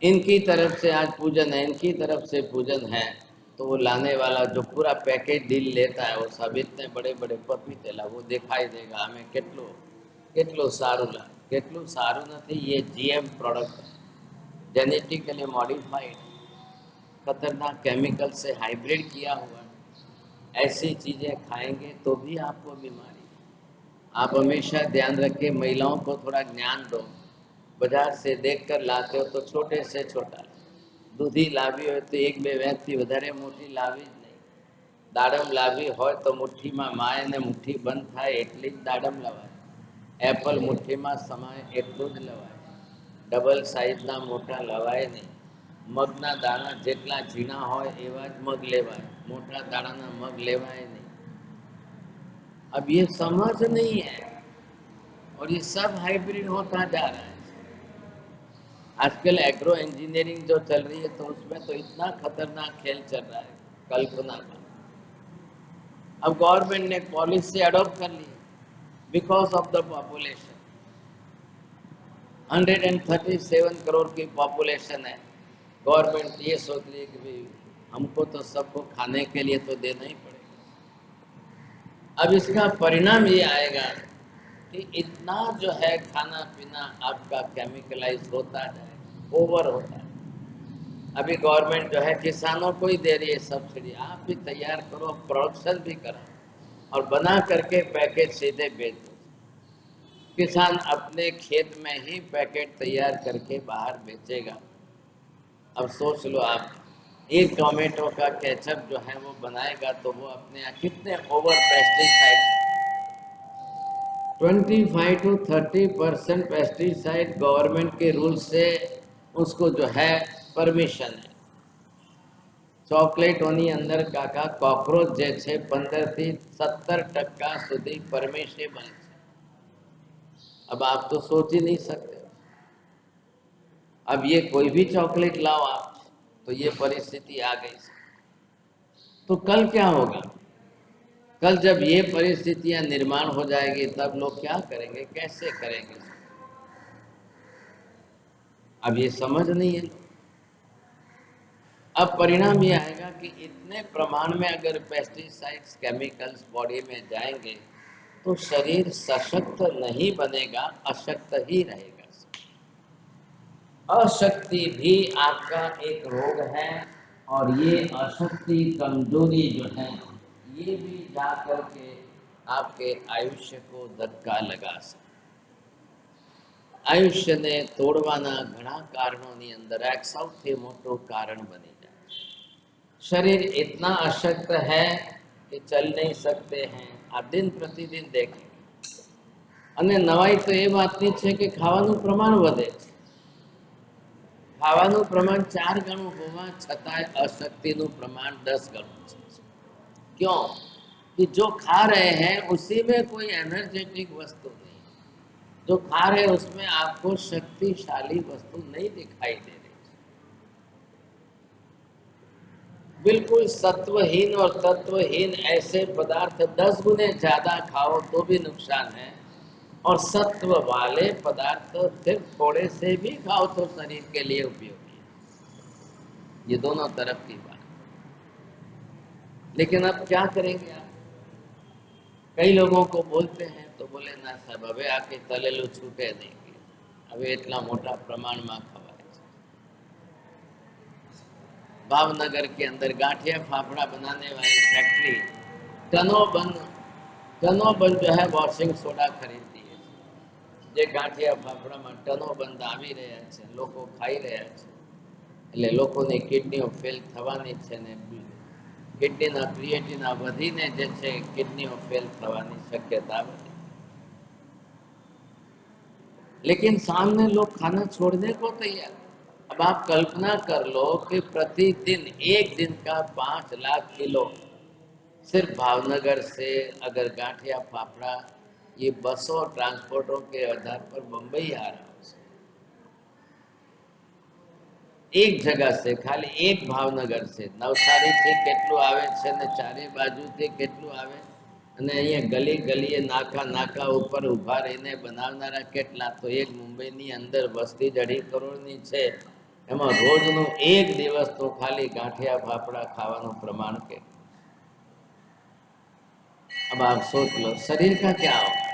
इनकी तरफ से आज पूजन है, इनकी तरफ से पूजन है, तो वो लाने वाला जो पूरा पैकेज डील लेता है, वो सब इतने बड़े बड़े पपीते ला, वो दिखाई देगा हमें કેટલો કેટલો સારું ला, કેટલું સારું નથી। ये जीएम प्रोडक्ट है, जेनेटिकली मॉडिफाइड, खतरनाक केमिकल से हाइब्रिड किया हुआ। ऐसी चीज़ें खाएंगे तो भी आपको बीमारी। आप हमेशा ध्यान रखें, महिलाओं को थोड़ा ज्ञान दो। बाजार से देखकर लाते हो तो छोटे से छोटा, दूधी लावी हो तो 1-2 વેંતથી વધારે મોટી લાવી જ નહીં। દાડમ લાવી હોય તો મુઠ્ઠીમાં માય ને મુઠ્ઠી બંધ થાય એટલી જ દાડમ લવાય। એપલ મુઠ્ઠીમાં સમાય એટલું જ લવાય, ડબલ સાઇઝના મોટા લવાય નહીં। મગના દાણા જેટલા ઝીણા હોય એવા જ મગ લેવાય, મોટા દાણાના મગ લેવાય નહીં। अब ये समझ नहीं है और ये सब हाइब्रिड होता जा रहा है। आजकल एग्रो इंजीनियरिंग जो चल रही है तो उसमें तो इतना खतरनाक खेल चल रहा है, कल्पना का। अब गवर्नमेंट ने पॉलिसी अडॉप्ट कर ली because of the population. 137 crore की पॉपुलेशन है। गवर्नमेंट ये सोच रही है कि भाई हमको तो सबको खाने के लिए तो देना ही पड़ेगा। अब इसका परिणाम ये आएगा कि इतना जो है खाना पीना आपका केमिकलाइज होता है, ओवर होता है। अभी गवर्नमेंट जो है किसानों को ही दे रही है सब्सिडी, आप भी तैयार करो, प्रोडक्शन भी करो और बना करके पैकेट सीधे बेच दो। किसान अपने खेत में ही पैकेट तैयार करके बाहर बेचेगा। अब सोच लो आप, एक टोमेटो का केचप जो है वो बनाएगा तो वो अपने यहाँ कितने over pesticide, 25 to 30% pesticide government के रूल से उसको जो है परमिशन है। ચોકલેટોની અંદર કાકા કોકરોચ જે છે 15 થી 17% સુધી પરમિશેબલ છે। अब आप तो सोच ही नहीं सकते। अब ये कोई भी चॉकलेट लाओ आप, तो ये परिस्थिति आ गई। तो कल क्या होगा? कल जब ये परिस्थितियां निर्माण हो जाएगी तब लोग क्या करेंगे, कैसे करेंगे? अब ये समझ नहीं है। अब परिणाम ये आएगा कि इतने प्रमाण में अगर पेस्टिसाइड्स केमिकल्स बॉडी में जाएंगे तो शरीर सशक्त नहीं बनेगा, अशक्त ही रहेगा। अशक्ति भी आपका एक रोग है और ये अशक्ति, कमजोरी जो है ये भी जा करके आपके आयुष्य को धक्का लगा सकते। આયુષ્યને તોડવાના ઘણા કારણોની અંદર એક સૌથી મોટું કારણ બની જાય। शरीर इतना अशक्त है कि चल नहीं सकते हैं। आप दिन प्रतिदिन देखें અને નવાઈ તો એ વાતની છે કે ખાવાનું પ્રમાણ વધે છે। ખાવાનું પ્રમાણ 4 ગણું હોવા છતાંય અશક્તિનું પ્રમાણ 10 ગણું છે। क्यों? कि जो खा रहे हैं उसी में कोई एनर्जेटिक वस्तु नहीं, जो खा रहे उसमें आपको शक्तिशाली वस्तु नहीं दिखाई दे रही। बिल्कुल सत्वहीन और तत्वहीन ऐसे पदार्थ 10 गुने ज्यादा खाओ तो भी नुकसान है, और सत्व वाले पदार्थ सिर्फ थोड़े से भी खाओ तो शरीर के लिए उपयोगी है। ये दोनों तरफ की बात। लेकिन अब क्या करेंगे आप? कई लोगों को बोलते हैं तो बोले ना साहब હવે આખી તલેલું છૂટે નહીં, હવે એટલા મોટા પ્રમાણમાં ખવાય છે। भावनगर के अंदर गांठिया फाफड़ा बनाने वाली फैक्ट्री टनों बन जो है वॉशिंग सोडा खरीदती है। जे गांठिया फाफड़ा में टनो बंद આવી રહ્યા છે, લોકો ખાઈ રહ્યા છે, એટલે લોકોની કિડનીઓ ફેલ થવાની છે ને કિડનીના ક્રિએટિના વધીને જે છે કિડનીઓ ફેલ થવાની શક્યતા વધી। लेकिन सामने लोग खाना छोड़ने को तैयार। अब आप कल्पना कर लो कि प्रतिदिन एक दिन का 5 लाख किलो सिर्फ भावनगर से अगर गांठिया फाफड़ा ये बसों ट्रांसपोर्टों के आधार पर बम्बई आ रहा है, एक जगह से खाली एक भावनगर से नवसारी थी केटलू आवे छे ने चारे बाजू थी केटलू आवे, અને અહીંયા ગલી ગલીએ નાકા નાકા ઉપર ઊભા રહીને બનાવનારા કેટલા, તો એક મુંબઈની અંદર વસ્તી 2.5 કરોડની છે, એમાં રોજનું એક દિવસ તો ખાલી ગાંઠિયા फाफड़ा ખાવાનું પ્રમાણ કે। अब आप सोच लो शरीर का क्या होगा?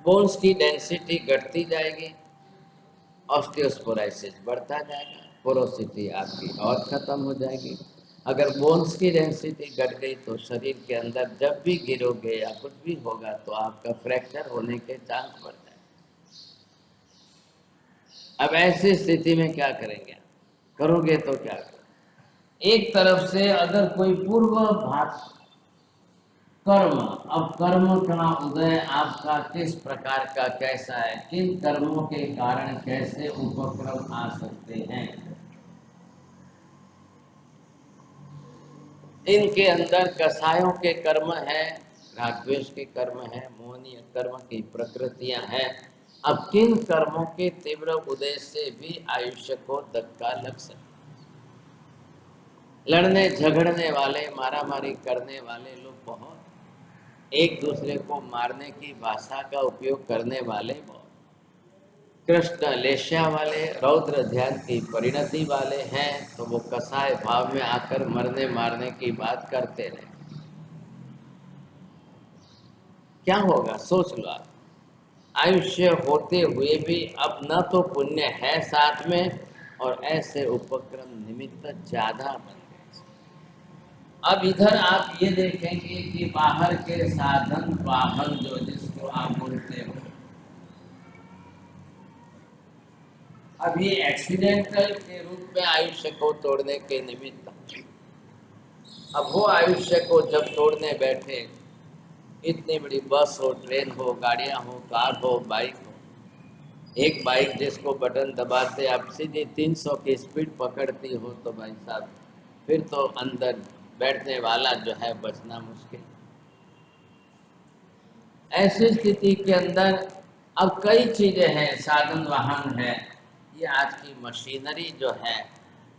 बोन्स की डेंसिटी घटती जाएगी, ऑस्टियोस्पोराइसिस बढ़ता जाएगा, पोरोसिटी आपकी और खत्म हो जाएगी। अगर बोन्स की डेंसिटी घट गई तो शरीर के अंदर जब भी गिरोगे या कुछ भी होगा तो आपका फ्रैक्चर होने के चांस बढ़ जाए। अब ऐसी स्थिति में क्या करेंगे? करोगे तो क्या करोगे? एक तरफ से अगर कोई पूर्व भाग कर्म, अब कर्म का उदय आपका किस प्रकार का कैसा है, किन कर्मों के कारण कैसे उपक्रम आ सकते हैं, इनके अंदर कसायों के कर्म है, रागद्वेष के कर्म है, मोहनीय कर्म की प्रकृतियां हैं। अब किन कर्मों के तीव्र उदय से भी आयुष्य को धक्का लग सकता। लड़ने झगड़ने वाले, मारामारी करने वाले लोग बहुत, एक दूसरे को मारने की भाषा का उपयोग करने वाले बहुत, कृष्ण लेश्या वाले, रौद्र ध्यान की परिणति वाले हैं, तो वो कसाय भाव में आकर मरने मारने की बात करते रहे। क्या होगा सोच लो आप। आयुष्य होते हुए भी अब न तो पुण्य है साथ में और ऐसे उपक्रम निमित्त ज्यादा बन गए। अब इधर आप ये देखेंगे कि बाहर के साधन वाहन जो जिसको आप बोलते हो, अब ये एक्सीडेंटल के रूप में आयुष्य को तोड़ने के निमित्त, अब वो आयुष्य को जब तोड़ने बैठे, इतनी बड़ी बस हो, ट्रेन हो, गाड़ियां हो, कार हो, बाइक हो, एक बाइक जिसको बटन दबाते आप सीधे 300 की स्पीड पकड़ती हो तो भाई साहब फिर तो अंदर बैठने वाला जो है बचना मुश्किल। ऐसी स्थिति के अंदर अब कई चीजें हैं, साधन वाहन है, ये आज की मशीनरी जो है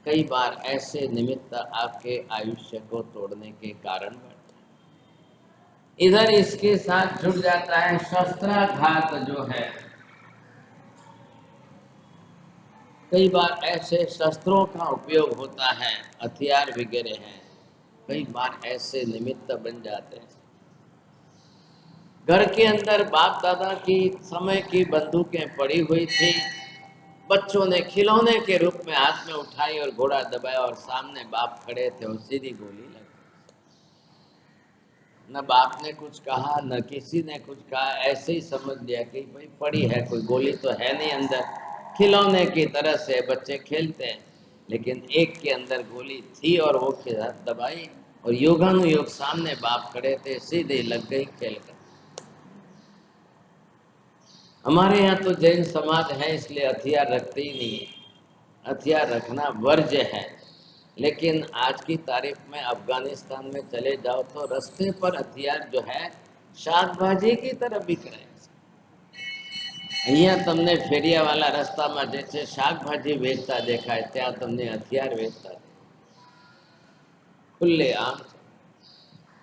कई बार ऐसे निमित्त आपके आयुष्य को तोड़ने के कारण बनता है। इधर इसके साथ जुड़ जाता है शस्त्राघात जो है, कई बार ऐसे शस्त्रों का उपयोग होता है, हथियार वगैरह हैं, कई बार ऐसे निमित्त बन जाते हैं। घर के अंदर बाप दादा की समय की बंदूकें पड़ी हुई थी, बच्चों ने खिलौने के रूप में हाथ में उठाई और घोड़ा दबाया और सामने बाप खड़े थे और सीधी गोली लगी। न बाप ने कुछ कहा न किसी ने कुछ कहा, ऐसे ही समझ लिया कि भाई पड़ी है, कोई गोली तो है नहीं अंदर, खिलौने की तरह से बच्चे खेलते हैं, लेकिन एक के अंदर गोली थी और वो दबाई और योगानुयोग सामने बाप खड़े थे, सीधे लग गई खेल कर। हमारे यहाँ तो जैन समाज है इसलिए हथियार रखते ही नहीं है, हथियार रखना वर्ज्य है, लेकिन आज की तारीख में अफगानिस्तान में चले जाओ तो रास्ते पर हथियार जो है शाक भाजी की तरह बिक रहे हैं। અહીંયા તમને ફેરિયાવાળા રસ્તામાં જે છે શાકભાજી વેચતા દેખાય, ત્યાં તમને હથિયાર વેચતા खुले आम।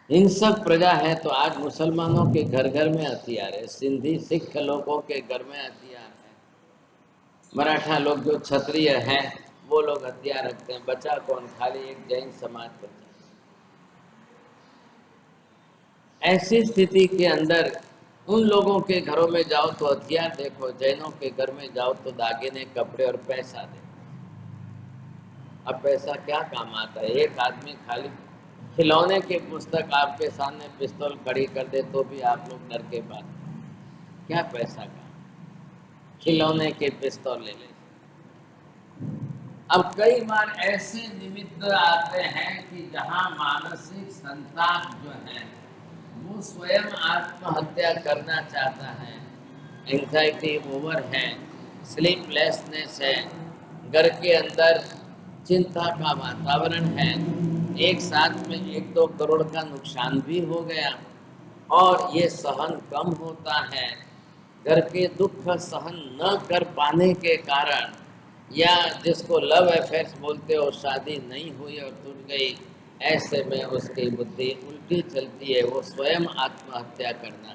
हिंसक प्रजा है तो आज मुसलमानों के घर घर में हथियार है, सिंधी सिख लोगों के घर में हथियार है, मराठा लोग जो क्षत्रिय हैं वो लोग हथियार रखते हैं, बचा कौन, खाली एक जैन समाज बचा। ऐसी स्थिति के अंदर उन लोगों के घरों में जाओ तो हथियार देखो, जैनों के घर में जाओ तो दागिने, कपड़े और पैसा देखो। अब पैसा क्या काम आता है, एक आदमी खाली खिलौने की पुस्तक आपके सामने पिस्तौल खड़ी कर दे तो भी आप लोग डर के बात, क्या पैसा का, खिलौने के पिस्तौल ले ले। अब कई बार ऐसे निमित्त आते हैं कि जहां मानसिक संताप जो है वो स्वयं आत्महत्या करना चाहता है, एंजाइटी ओवर है, स्लीपलेसनेस है, घर के अंदर चिंता का वातावरण है, एक साथ में 1-2 करोड़ का नुकसान भी हो गया और ये सहन कम होता है, घर के दुख सहन न कर पाने के कारण, या जिसको लव अफेयर्स बोलते हो, शादी नहीं हुई और टूट गई, ऐसे में उसकी बुद्धि उल्टी चलती है, वो स्वयं आत्महत्या करना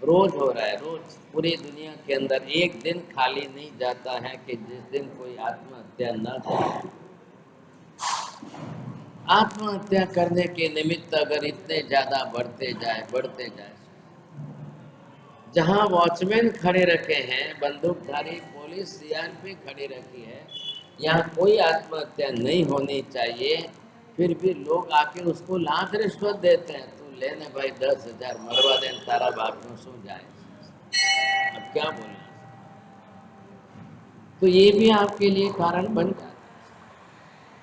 रोज हो रहा है, रोज पूरी दुनिया के अंदर एक दिन खाली नहीं जाता है कि जिस दिन कोई आत्महत्या न करे। आत्महत्या करने के निमित्त अगर इतने ज्यादा बढ़ते जाए, जहां वॉचमैन खड़े रखे हैं, बंदूकधारी पुलिस सीआरपी खड़ी रखी है, यहाँ कोई आत्महत्या नहीं होनी चाहिए, फिर भी लोग आके उसको लाख रिश्वत देते हैं, तू लेने भाई 10,000 मरवा दे, तारा बाप में सो जाए। अब क्या बोलना, तो ये भी आपके लिए कारण बन जाता है।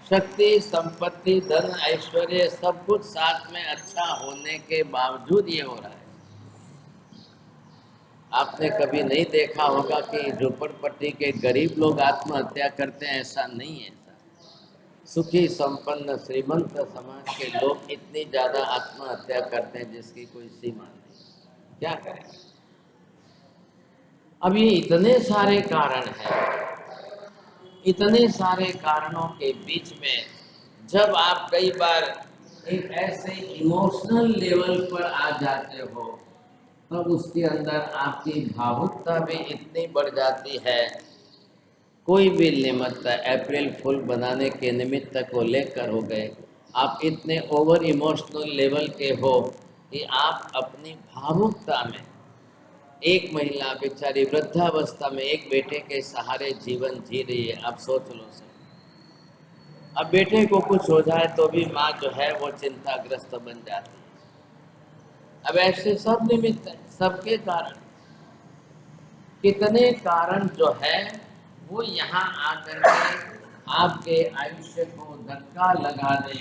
शक्ति, संपत्ति, धन, ऐश्वर्य सब कुछ साथ में अच्छा होने के बावजूद ये हो रहा है। आपने कभी नहीं देखा होगा कि झोपड़पट्टी के गरीब लोग आत्महत्या करते हैं, ऐसा नहीं है। सुखी संपन्न श्रीमंत समाज के लोग इतनी ज्यादा आत्महत्या करते हैं जिसकी कोई सीमा नहीं, क्या करें। अब ये इतने सारे कारण हैं, इतने सारे कारणों के बीच में जब आप कई बार एक ऐसे इमोशनल लेवल पर आ जाते हो, तब उसके अंदर आपकी भावुकता भी इतनी बढ़ जाती है। कोई भी निमित्त अप्रैल फुल बनाने के निमित्त को लेकर हो गए, आप इतने ओवर इमोशनल लेवल के हो कि आप अपनी भावुकता में एक महिला बेचारी वृद्धावस्था में एक बेटे के सहारे जीवन जी रही है। आप सोच लो सर, अब बेटे को कुछ हो जाए तो भी माँ जो है वो चिंताग्रस्त बन जाती है। अब ऐसे सब निमित्त हैं, सबके कारण, कितने कारण जो है वो यहाँ आकर के आपके आयुष्य को धक्का लगा दे,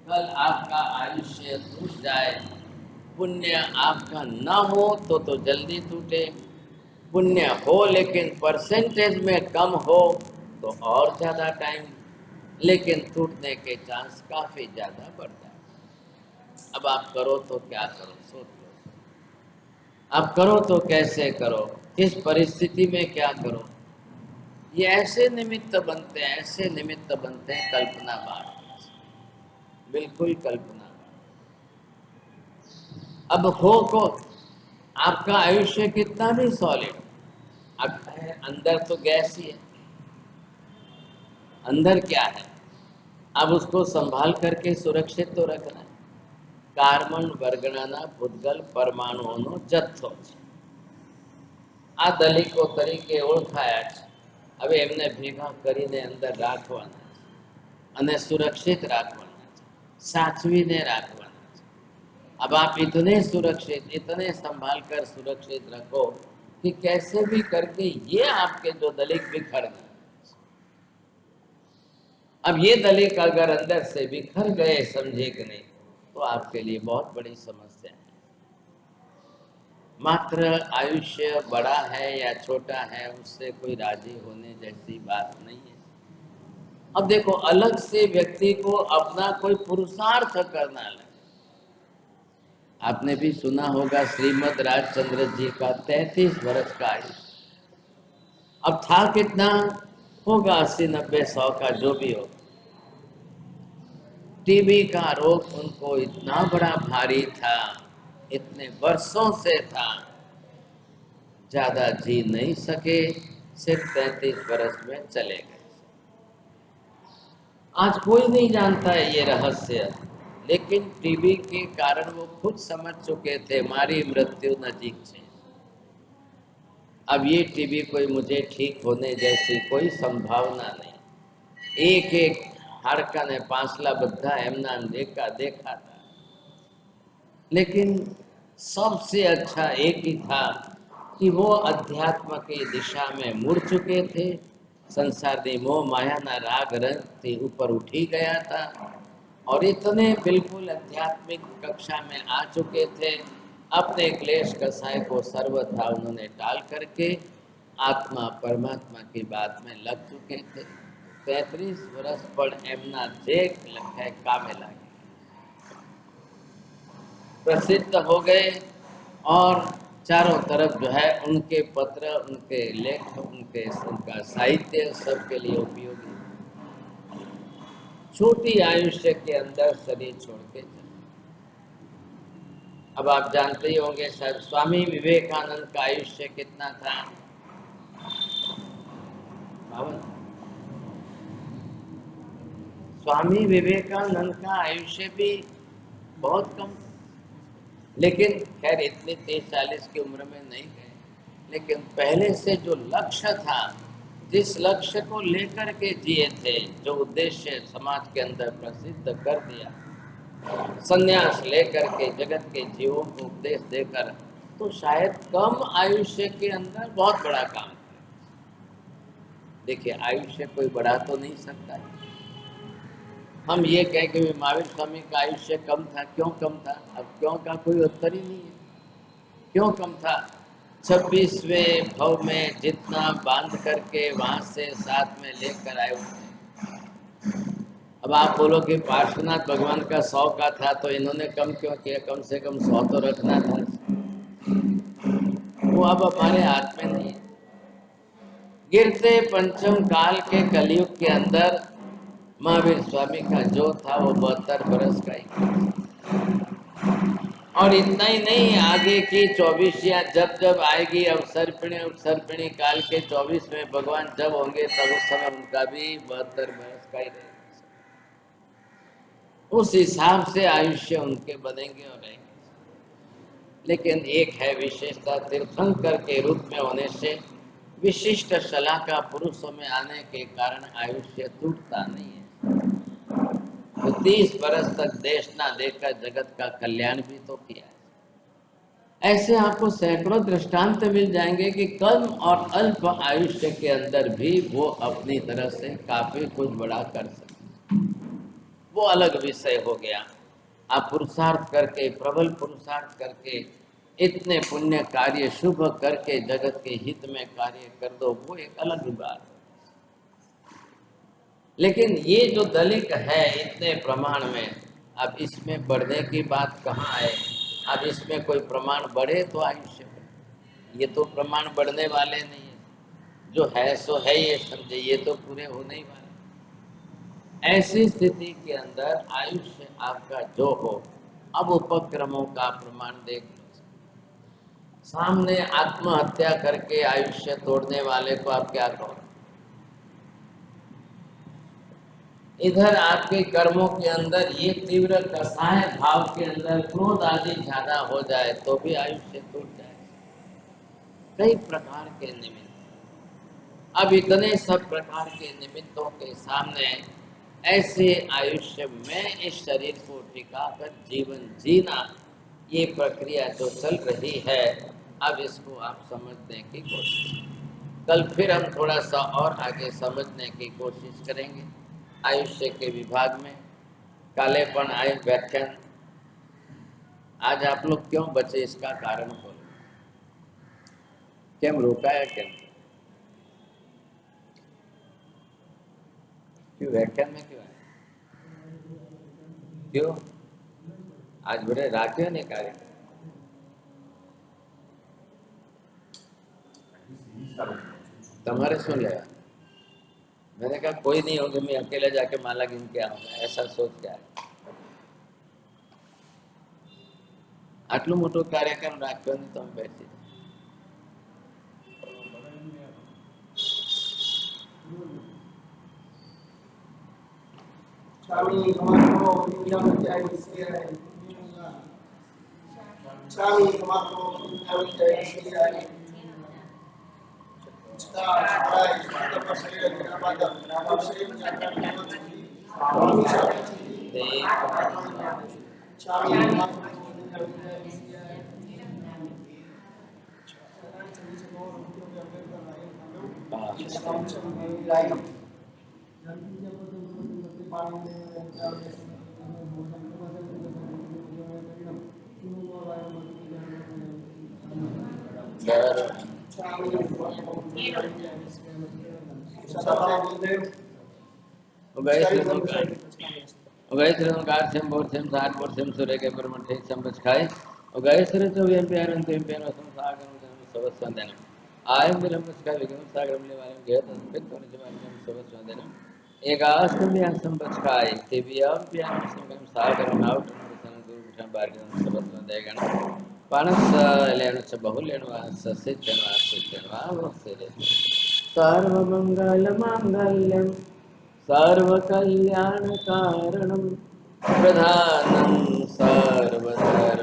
कल आपका आयुष्य टूट जाए। पुण्य आपका न हो तो जल्दी टूटे, पुण्य हो लेकिन परसेंटेज में कम हो तो और ज़्यादा टाइम, लेकिन टूटने के चांस काफ़ी ज़्यादा बढ़ जाए। अब आप करो तो क्या करो, सोच लो। आप करो तो कैसे करो, किस परिस्थिति में क्या करो। ये ऐसे निमित्त बनते हैं, ऐसे निमित्त बनते हैं कल्पना बाहर, बिल्कुल कल्पना। अब हो को आपका आयुष्य कितना भी सॉलिड, अब अंदर तो गैस ही है, अंदर क्या है, अब उसको संभाल करके सुरक्षित तो रखना है। कार्बन वर्गणाना भूतगल परमाणुओं जत्थो છે આ દલિકો તરીકે ઓળખાયા છે। હવે એમને ભેગા કરીને અંદર રાખવાના છે અને સુરક્ષિત રાખવાના છે, સાચવીને રાખવાના છે। अब आप इतने सुरक्षित, इतने संभाल कर सुरक्षित रखो कि कैसे भी करके ये आपके जो दलिक बिखर गए। अब ये दलिक अगर अंदर से बिखर गए, समझे कि नहीं, तो आपके लिए बहुत बड़ी समस्या है। मात्र आयुष्य बड़ा है या छोटा है उससे कोई राजी होने जैसी बात नहीं है। अब देखो, अलग से व्यक्ति को अपना कोई पुरुषार्थ करना लगे। आपने भी सुना होगा श्रीमद राजचंद्र जी का 33 वर्ष का आयु। अब था कितना होगा, 80 90 100 का जो भी हो। टीबी का रोग उनको इतना बड़ा भारी था, इतने वर्षों से था, ज्यादा जी नहीं सके, सिर्फ 33 वर्ष में चले गए। आज कोई नहीं जानता है ये रहस्य, लेकिन टीबी के कारण वो खुद समझ चुके थे मारी मृत्यु नजीक है। अब ये टीबी कोई मुझे ठीक होने जैसी कोई संभावना नहीं। एक एक हाड़का ने पांसला बद्धा एमना देखा था, लेकिन सबसे अच्छा एक ही था कि वो अध्यात्म की दिशा में मुड़ चुके थे। संसारी मोह माया ना राग रंग थी ऊपर उठी गया था और इतने बिल्कुल आध्यात्मिक कक्षा में आ चुके थे। अपने क्लेश कसाय को सर्वथा उन्होंने टाल करके आत्मा परमात्मा की बात में लग चुके थे। 33 वर्ष पर एमना देख लखे कामे लागे, प्रसिद्ध हो गए और चारों तरफ जो है उनके पत्र, उनके लेख, उनका साहित्य सबके लिए उपयोगी। छोटी आयुष्य के अंदर शरीर छोड़ के चले। अब आप जानते ही होंगे सर, स्वामी विवेकानंद का आयुष्य कितना था? 52। स्वामी विवेकानंद का आयुष्य भी बहुत कम, लेकिन खैर इतने 30-40 की उम्र में नहीं गए। लेकिन पहले से जो लक्ष्य था, जिस लक्ष्य को लेकर के जिए थे, जो उद्देश्य समाज के अंदर प्रसिद्ध कर दिया, संन्यास लेकर के जगत के जीवों को उपदेश देकर, तो शायद कम आयुष्य के अंदर बहुत बड़ा काम किया। देखिए, आयुष्य कोई बढ़ा तो नहीं सकता है। हम ये कहें कि महावीर स्वामी का आयुष्य कम था, क्यों कम था? अब क्यों का कोई उत्तर ही नहीं है। क्यों कम था? 26वें भव में जितना बांध करके वहां से साथ में लेकर आए हुए। अब आप बोलो कि पार्श्वनाथ भगवान का 100 का था तो इन्होंने कम क्यों किया? कम से कम 100 तो रखना था। वो अब हमारे हाथ में नहीं है। गिरते पंचम काल के कलयुग के अंदर महावीर स्वामी का जो था वो 72 बरस का ही। और इतना ही नहीं, आगे की 24 जब आएगी, अवसर्पिणी काल के 24वें भगवान जब होंगे तब उस समय उनका भी 72 बरस का ही रहेगा। उस हिसाब से आयुष्य उनके बनेंगे और रहेंगे। लेकिन एक है विशेषता, तीर्थंकर के रूप में होने से विशिष्ट शलाका पुरुषों में आने के कारण आयुष्य टूटता नहीं है। तो 30 बरस तक देश ना देखकर जगत का कल्याण भी तो किया है। ऐसे आपको सैकड़ों दृष्टांत मिल जाएंगे कि कम और अल्प आयुष्य के अंदर भी वो अपनी तरह से काफी कुछ बड़ा कर सकते। वो अलग विषय हो गया। आप पुरुषार्थ करके, प्रबल पुरुषार्थ करके, इतने पुण्य कार्य शुभ करके जगत के हित में कार्य कर दो, वो एक अलग बात है। लेकिन ये जो दलित है इतने प्रमाण में, अब इसमें बढ़ने की बात कहाँ है? अब इसमें कोई प्रमाण बढ़े तो आयुष्य बढ़े, ये तो प्रमाण बढ़ने वाले नहीं है। जो है सो है, ये समझे, ये तो पूरे होने ही वाले। ऐसी स्थिति के अंदर आयुष्य आपका जो हो, अब उपक्रमों का प्रमाण देख लो। सामने आत्महत्या करके आयुष्य तोड़ने वाले को आप क्या कहो? इधर आपके कर्मों के अंदर ये तीव्र कसाय भाव के अंदर क्रोध आदि ज्यादा हो जाए तो भी आयुष्य टूट जाए। कई प्रकार के निमित्त, अब इतने सब प्रकार के निमित्तों के सामने ऐसे आयुष्य में इस शरीर को टिकाकर जीवन जीना, ये प्रक्रिया जो चल रही है, अब इसको आप समझने की कोशिश। कल फिर हम थोड़ा सा और आगे समझने की कोशिश करेंगे आयुष्य के विभाग में। कालेपन आयु व्याख्यान आज आप लोग क्यों बचे, इसका कारण बोलो। क्यों रोका है? क्यों व्याख्यान में क्यों है? क्यों आज बड़े राख्यो ने कार्य? तुम्हारे सुन लेगा। मैंने कहा कोई नहीं होगा, मैं अकेले जाके माला गिन के आऊंगा, ऐसा सोच के आया। आटलू मोटो कार्यक्रम राख्यो ने तुम बैठी। Kami kemako yang menjadi sekiranya. Kami kemako yang menjadi sekiranya. Sekarang kita pasir dengan pada pasir yang kami सर्वमंगलमांगल्यं सर्वकल्याणकारणं प्रधानं सर्वधर्म